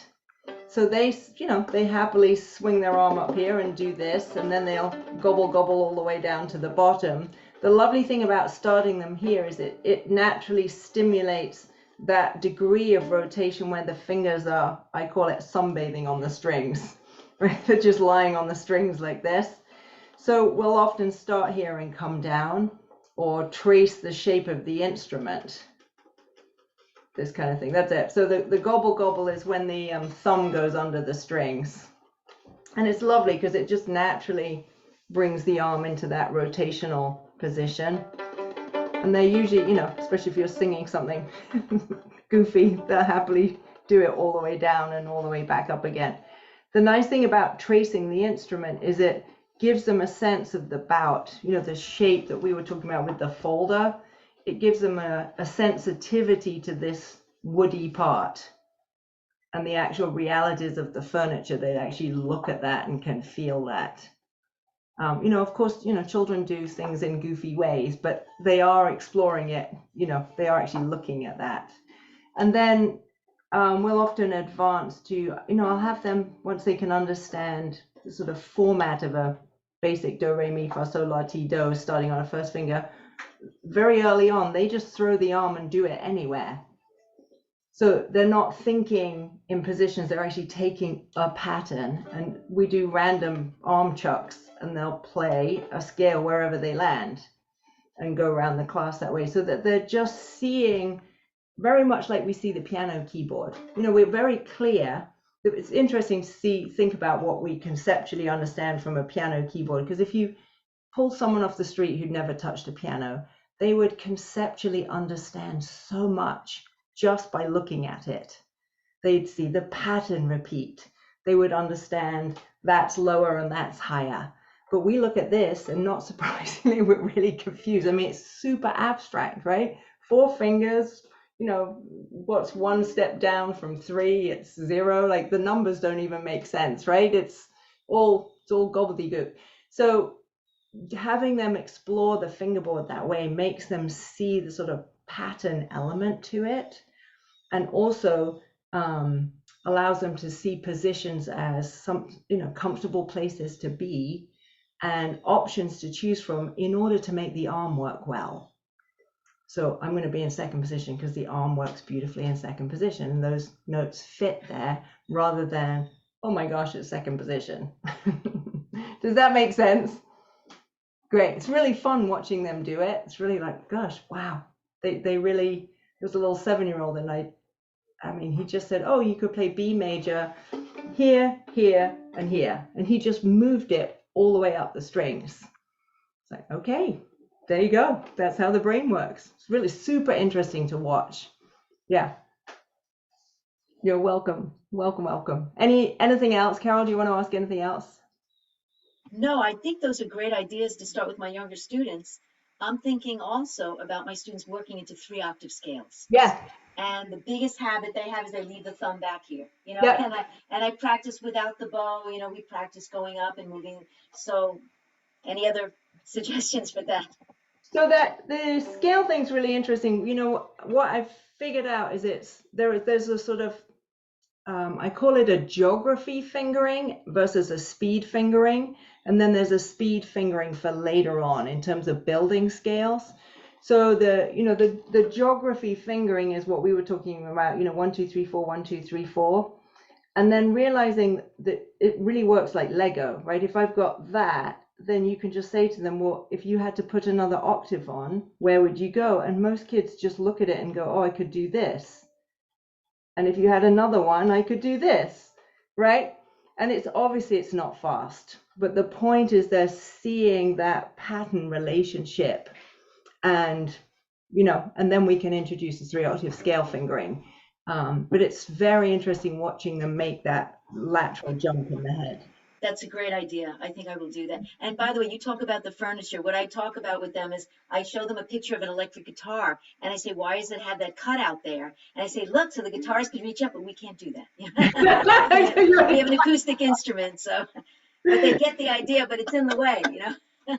So they, you know, they happily swing their arm up here and do this, and then they'll gobble gobble all the way down to the bottom. The lovely thing about starting them here is it naturally stimulates that degree of rotation where the fingers are, I call it sunbathing on the strings, right? They're just lying on the strings like this. So we'll often start here and come down, or trace the shape of the instrument. This kind of thing. That's it. So the gobble gobble is when the thumb goes under the strings. And it's lovely because it just naturally brings the arm into that rotational position. And they usually, you know, especially if you're singing something goofy, they'll happily do it all the way down and all the way back up again. The nice thing about tracing the instrument is it gives them a sense of the bout, you know, the shape that we were talking about with the folder. It gives them a sensitivity to this woody part and the actual realities of the furniture. They actually look at that and can feel that. You know, of course, you know, children do things in goofy ways, but they are exploring it, you know, they are actually looking at that. And then we'll often advance to, you know, I'll have them, once they can understand the sort of format of a basic do, re, mi, fa, sol, la, ti, do, starting on a first finger, very early on, they just throw the arm and do it anywhere. So they're not thinking in positions, they're actually taking a pattern, and we do random arm chucks and they'll play a scale wherever they land and go around the class that way, so that they're just seeing very much like we see the piano keyboard. You know, we're very clear. It's interesting to think about what we conceptually understand from a piano keyboard, because if you pull someone off the street who'd never touched a piano, they would conceptually understand so much just by looking at it. They'd see the pattern repeat. They would understand that's lower and that's higher. But we look at this and not surprisingly, we're really confused. I mean, it's super abstract, right? 4 fingers, you know, what's 1 step down from 3? It's 0. Like the numbers don't even make sense, right? It's all gobbledygook. So having them explore the fingerboard that way makes them see the sort of pattern element to it, and also allows them to see positions as some, you know, comfortable places to be and options to choose from in order to make the arm work well. So I'm going to be in second position because the arm works beautifully in second position, and those notes fit there rather than, oh my gosh, it's second position. Does that make sense? Great. It's really fun watching them do it. It's really like, gosh, wow. They really, there was a little 7-year-old, and I mean, he just said, oh, you could play B major here, here, and here. And he just moved it all the way up the strings. It's like, okay, there you go. That's how the brain works. It's really super interesting to watch. Yeah. You're welcome. Welcome, welcome. Anything else? Carol, do you want to ask anything else? No, I think those are great ideas to start with my younger students. I'm thinking also about my students working into 3-octave scales. Yeah. And the biggest habit they have is they leave the thumb back here, you know, Yeah. and I practice without the bow, you know, we practice going up and moving. So any other suggestions for that? So that the scale thing's really interesting. You know, what I've figured out is there's a sort of I call it a geography fingering versus a speed fingering, and then there's a speed fingering for later on in terms of building scales. So the geography fingering is what we were talking about, 1 2 3 4 1 2 3 4, and then realizing that it really works like Lego, right? If I've got that, then you can just say to them, well, if you had to put another octave on, where would you go? And most kids just look at it and go, oh, I could do this. And if you had another one, I could do this, right? And it's obviously it's not fast, but the point is they're seeing that pattern relationship, and and then we can introduce the 3-octave scale fingering. But it's very interesting watching them make that lateral jump in the head. That's a great idea. I think I will do that. And by the way, you talk about the furniture. What I talk about with them is I show them a picture of an electric guitar, and I say, why does it have that cutout there? And I say, look, so the guitars can reach up, but we can't do that. We have an acoustic instrument, so, but they get the idea, but it's in the way,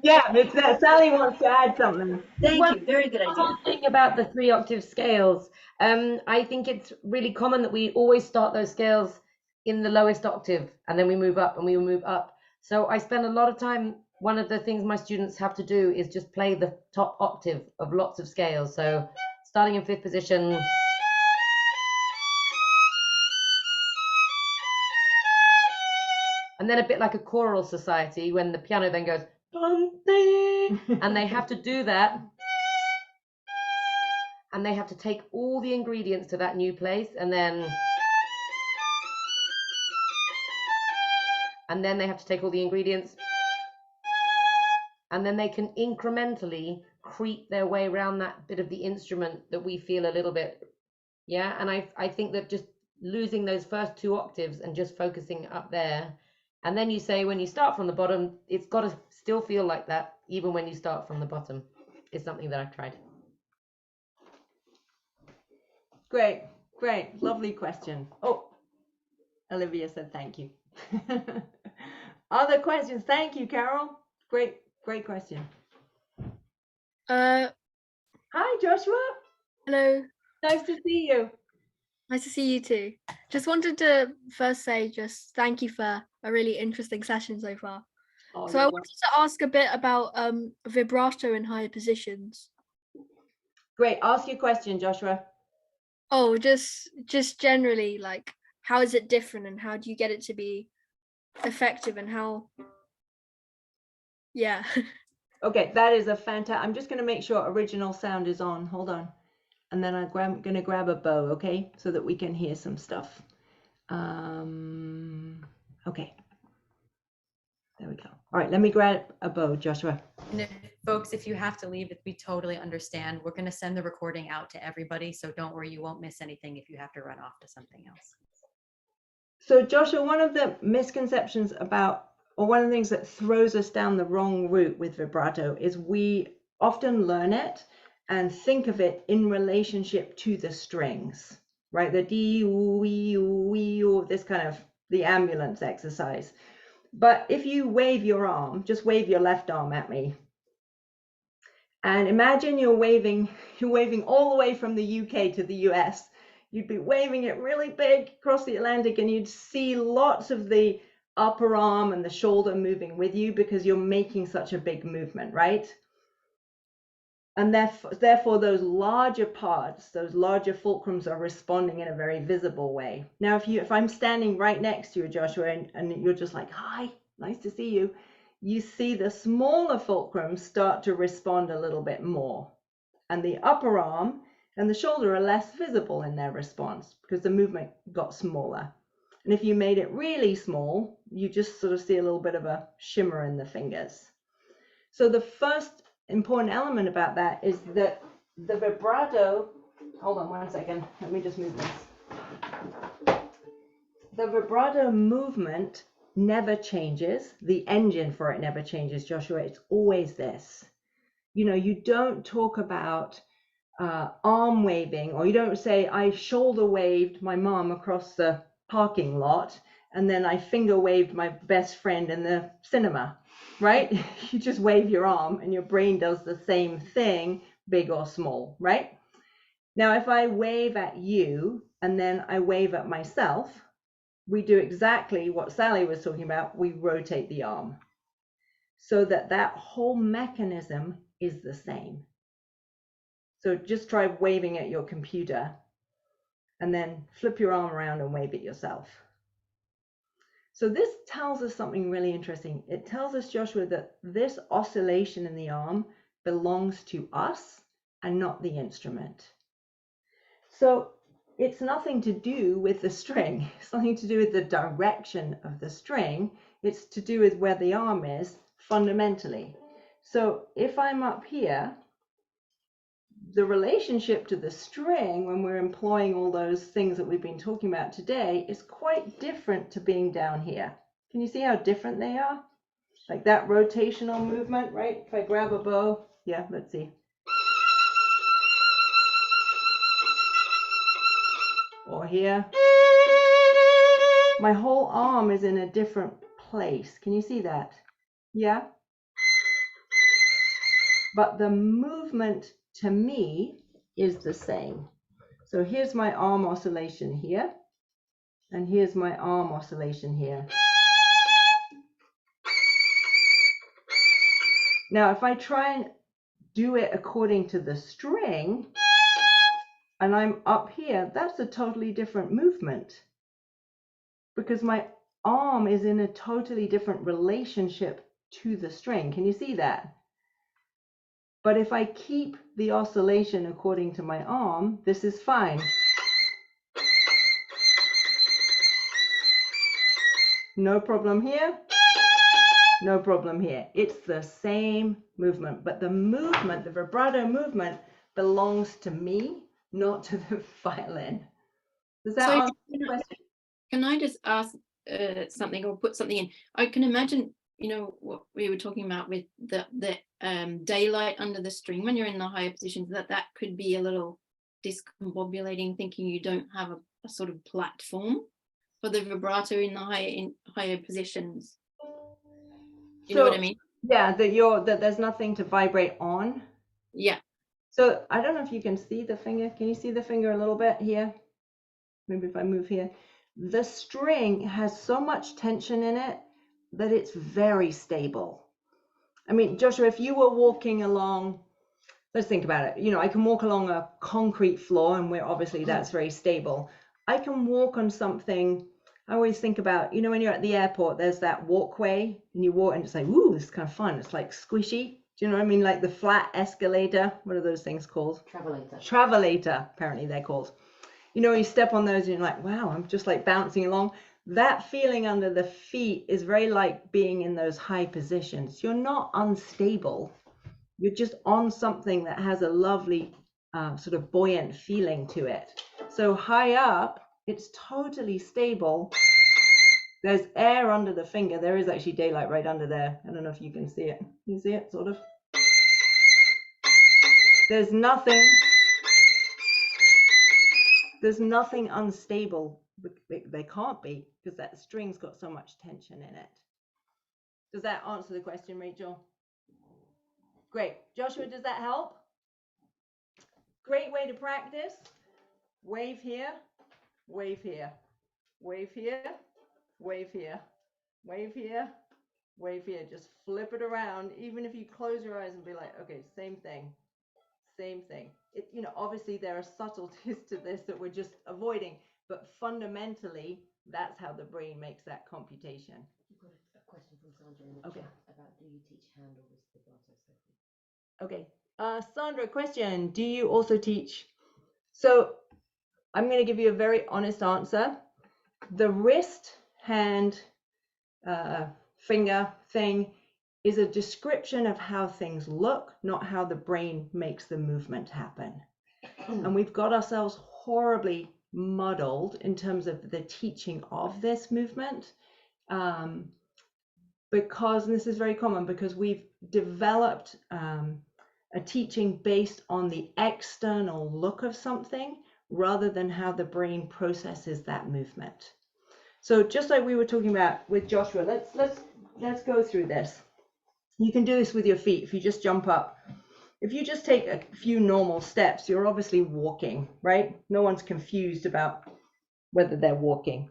Yeah, it's that Sally wants to add something. Thank Well, you. Very good idea. One thing about the 3-octave scales, I think it's really common that we always start those scales in the lowest octave, and then we move up and we move up. So I spend a lot of time, one of the things my students have to do is just play the top octave of lots of scales. So starting in 5th position, and then a bit like a choral society when the piano then goes, and they have to do that, and they have to take all the ingredients to that new place, and then they have to take all the ingredients, and then they can incrementally creep their way around that bit of the instrument that we feel a little bit, yeah. And I think that just losing those first 2 octaves and just focusing up there, and then you say when you start from the bottom, it's got to still feel like that even when you start from the bottom, is something that I've tried. Great, lovely question. Oh, Olivia said thank you. Other questions? Thank you, Carol. Great question. Hello. Hi, Joshua. Nice to see you. Nice to see you too. Just wanted to first say just thank you for a really interesting session so far. Oh, So I wanted to ask a bit about vibrato in higher positions. Great. Ask your question, Joshua. Oh, just generally, like, how is it different and how do you get it to be effective and how, yeah. Okay, that is a fantastic. I'm just going to make sure original sound is on. Hold on. And then I'm going to grab a bow, okay, so that we can hear some stuff. Okay. There we go. All right, let me grab a bow, Joshua. And folks, if you have to leave, we totally understand. We're going to send the recording out to everybody, so don't worry, you won't miss anything if you have to run off to something else. So Joshua, one of the misconceptions about, or one of the things that throws us down the wrong route with vibrato is we often learn it and think of it in relationship to the strings, right? The D, U, E, U, E, U, this kind of the ambulance exercise. But if you wave your arm, just wave your left arm at me. And imagine you're waving all the way from the UK to the US. You'd be waving it really big across the Atlantic, and you'd see lots of the upper arm and the shoulder moving with you because you're making such a big movement, right? And therefore those larger parts, those larger fulcrums are responding in a very visible way. Now, if I'm standing right next to you, Joshua, and you're just like, hi, nice to see you, you see the smaller fulcrums start to respond a little bit more. And the upper arm and the shoulder are less visible in their response because the movement got smaller. And if you made it really small, you just sort of see a little bit of a shimmer in the fingers. So the first important element about that is that the vibrato, hold on 1 second, let me just move this. The vibrato movement never changes. The engine for it never changes, Joshua. It's always this. You know, you don't talk about arm waving, or you don't say, I shoulder waved my mom across the parking lot, and then I finger waved my best friend in the cinema. Right? You just wave your arm and your brain does the same thing, big or small, right? Now, if I wave at you and then I wave at myself, we do exactly what Sally was talking about. We rotate the arm so that that whole mechanism is the same. So just try waving at your computer and then flip your arm around and wave at yourself. So this tells us something really interesting. It tells us, Joshua, that this oscillation in the arm belongs to us and not the instrument. So it's nothing to do with the string. It's nothing to do with the direction of the string. It's to do with where the arm is fundamentally. So if I'm up here, the relationship to the string when we're employing all those things that we've been talking about today is quite different to being down here. Can you see how different they are? Like that rotational movement, right? If I grab a bow, yeah, let's see. Or here. My whole arm is in a different place. Can you see that? Yeah. But the movement to me is the same. So here's my arm oscillation here, and here's my arm oscillation here. Now, if I try and do it according to the string, and I'm up here, that's a totally different movement because my arm is in a totally different relationship to the string. Can you see that? But if I keep the oscillation according to my arm, this is fine. No problem here. No problem here. It's the same movement, but the movement, the vibrato movement, belongs to me, not to the violin. Does that answer the question? Can I just ask something or put something in? I can imagine, you know, what we were talking about with the daylight under the string when you're in the higher positions, that could be a little discombobulating, thinking you don't have a sort of platform for the vibrato in the higher positions. You know what I mean? Yeah, that there's nothing to vibrate on. Yeah. So I don't know if you can see the finger. Can you see the finger a little bit here? Maybe if I move here. The string has so much tension in it that it's very stable. I mean, Joshua, if you were walking along, let's think about it. You know, I can walk along a concrete floor, and obviously that's very stable. I can walk on something. I always think about, you know, when you're at the airport, there's that walkway and you walk and it's like, ooh, it's kind of fun. It's like squishy. Do you know what I mean? Like the flat escalator. What are those things called? Travelator. Travelator, apparently they're called. You know, you step on those and you're like, wow, I'm just like bouncing along. That feeling under the feet is very like being in those high positions. You're not unstable. You're just on something that has a lovely sort of buoyant feeling to it. So high up, it's totally stable. There's air under the finger. There is actually daylight right under there. I don't know if you can see it. You see it, sort of? There's nothing unstable. They can't be, because that string's got so much tension in it. Does that answer the question, Rachel? Great. Joshua, does that help? Great way to practice. Wave here, wave here, wave here, wave here, wave here, wave here. Just flip it around, even if you close your eyes and be like, okay, same thing. same thing. Obviously there are subtleties to this that we're just avoiding, but fundamentally, that's how the brain makes that computation. You've got a question from Sandra in the Okay. chat about, do you teach hand or wrist vibrato, Sophie? Okay. Sandra, question. Do you also teach? So I'm going to give you a very honest answer. The wrist, hand, finger thing is a description of how things look, not how the brain makes the movement happen. And we've got ourselves horribly muddled in terms of the teaching of this movement. Because, and this is very common, because we've developed a teaching based on the external look of something rather than how the brain processes that movement. So just like we were talking about with Joshua, let's go through this. You can do this with your feet. If you just jump up, if you just take a few normal steps, you're obviously walking, right? No one's confused about whether they're walking.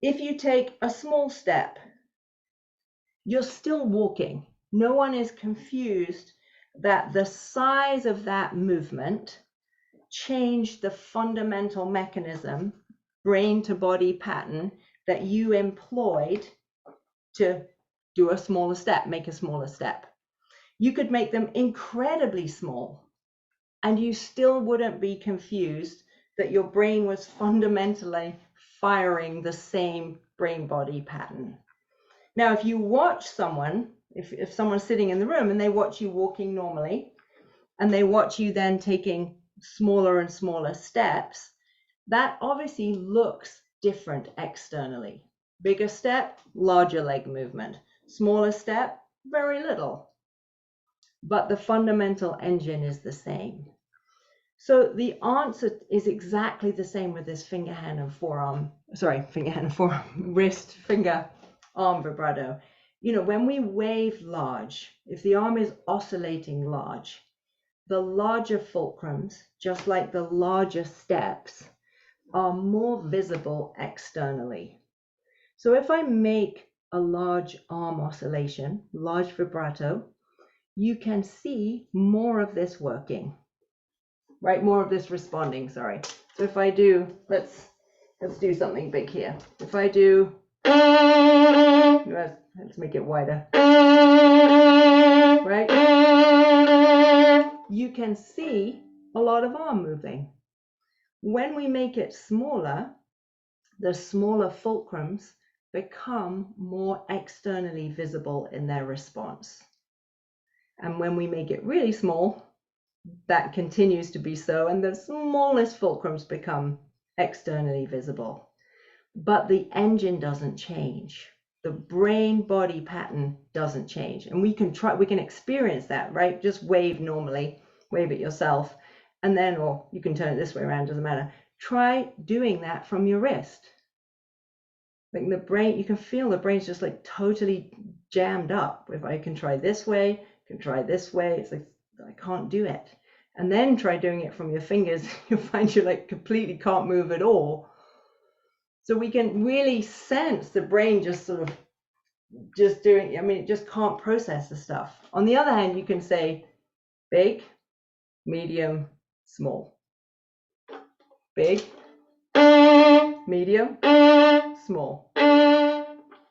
If you take a small step, you're still walking. No one is confused that the size of that movement changed the fundamental mechanism, brain to body pattern that you employed to do a smaller step, make a smaller step. You could make them incredibly small and you still wouldn't be confused that your brain was fundamentally firing the same brain body pattern. Now, if you watch someone, if someone's sitting in the room and they watch you walking normally, and they watch you then taking smaller and smaller steps, that obviously looks different externally. Bigger step, larger leg movement. Smaller step, very little. But the fundamental engine is the same. So the answer is exactly the same with this finger, hand, and forearm. Sorry, finger, hand, and forearm, wrist, finger, arm vibrato. When we wave large, if the arm is oscillating large, the larger fulcrums, just like the larger steps, are more visible externally. So if I make a large arm oscillation, large vibrato, you can see more of this working, right? More of this responding, sorry. So if I do, let's do something big here. If I do, let's make it wider, right? You can see a lot of arm moving. When we make it smaller, the smaller fulcrums become more externally visible in their response. And when we make it really small, that continues to be so, and the smallest fulcrums become externally visible. But the engine doesn't change. The brain body pattern doesn't change. And we can experience that, right? Just wave normally, wave it yourself, and then, or you can turn it this way around, doesn't matter. Try doing that from your wrist. Like the brain, you can feel the brain's just like totally jammed up. If I can try this way, can try this way, it's like, I can't do it. And then try doing it from your fingers, you'll find you like completely can't move at all. So we can really sense the brain just sort of just doing, it just can't process the stuff. On the other hand, you can say big, medium, small. Big, medium, small.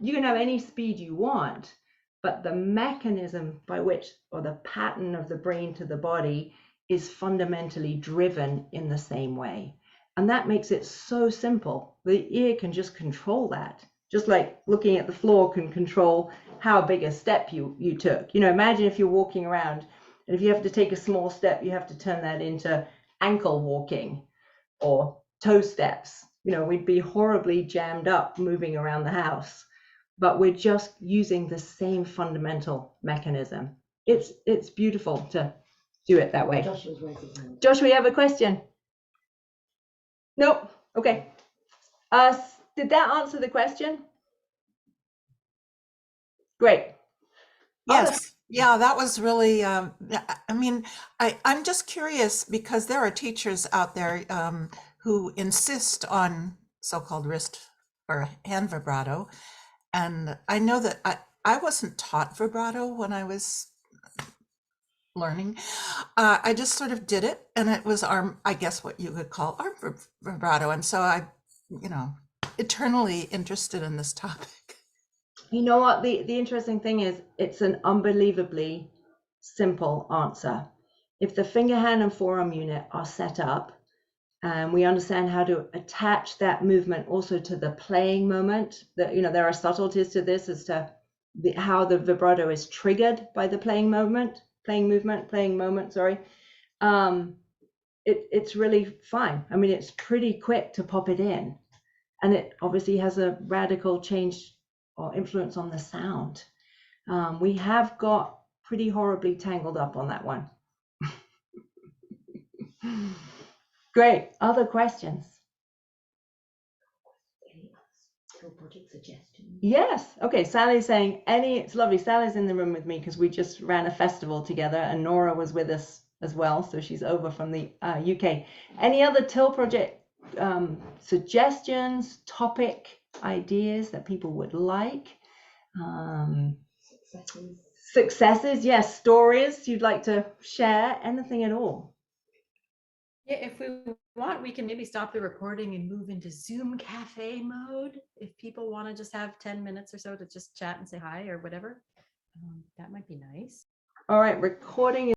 You can have any speed you want, but the mechanism by which, or the pattern of the brain to the body, is fundamentally driven in the same way. And that makes it so simple. The ear can just control that. Just like looking at the floor can control how big a step you took. Imagine if you're walking around and if you have to take a small step, you have to turn that into ankle walking or toe steps. We'd be horribly jammed up moving around the house, but we're just using the same fundamental mechanism. It's beautiful to do it that way. Joshua's raised his hand. Joshua, you have a question? Nope. Okay. Did that answer the question? Great. Yes. Yeah, that was really, I'm just curious because there are teachers out there who insist on so-called wrist or hand vibrato. And I know that I wasn't taught vibrato when I was learning. I just sort of did it, and it was arm, I guess what you could call arm vibrato. And so I, eternally interested in this topic. You know what? The interesting thing is, it's an unbelievably simple answer. If the finger, hand, and forearm unit are set up, and we understand how to attach that movement also to the playing moment, that there are subtleties to this as to how the vibrato is triggered by the playing moment. Sorry. It's really fine. I mean, it's pretty quick to pop it in, and it obviously has a radical change or influence on the sound. We have got pretty horribly tangled up on that one. Great. Other questions? Project suggestions. Yes. Okay. Sally's saying it's lovely. Sally's in the room with me because we just ran a festival together, and Nora was with us as well. So she's over from the UK. Any other Till project suggestions, topic ideas that people would like? Successes. Yes. Stories you'd like to share? Anything at all? Yeah, if we want, we can maybe stop the recording and move into Zoom cafe mode. If people want to just have 10 minutes or so to just chat and say hi or whatever, that might be nice. All right, recording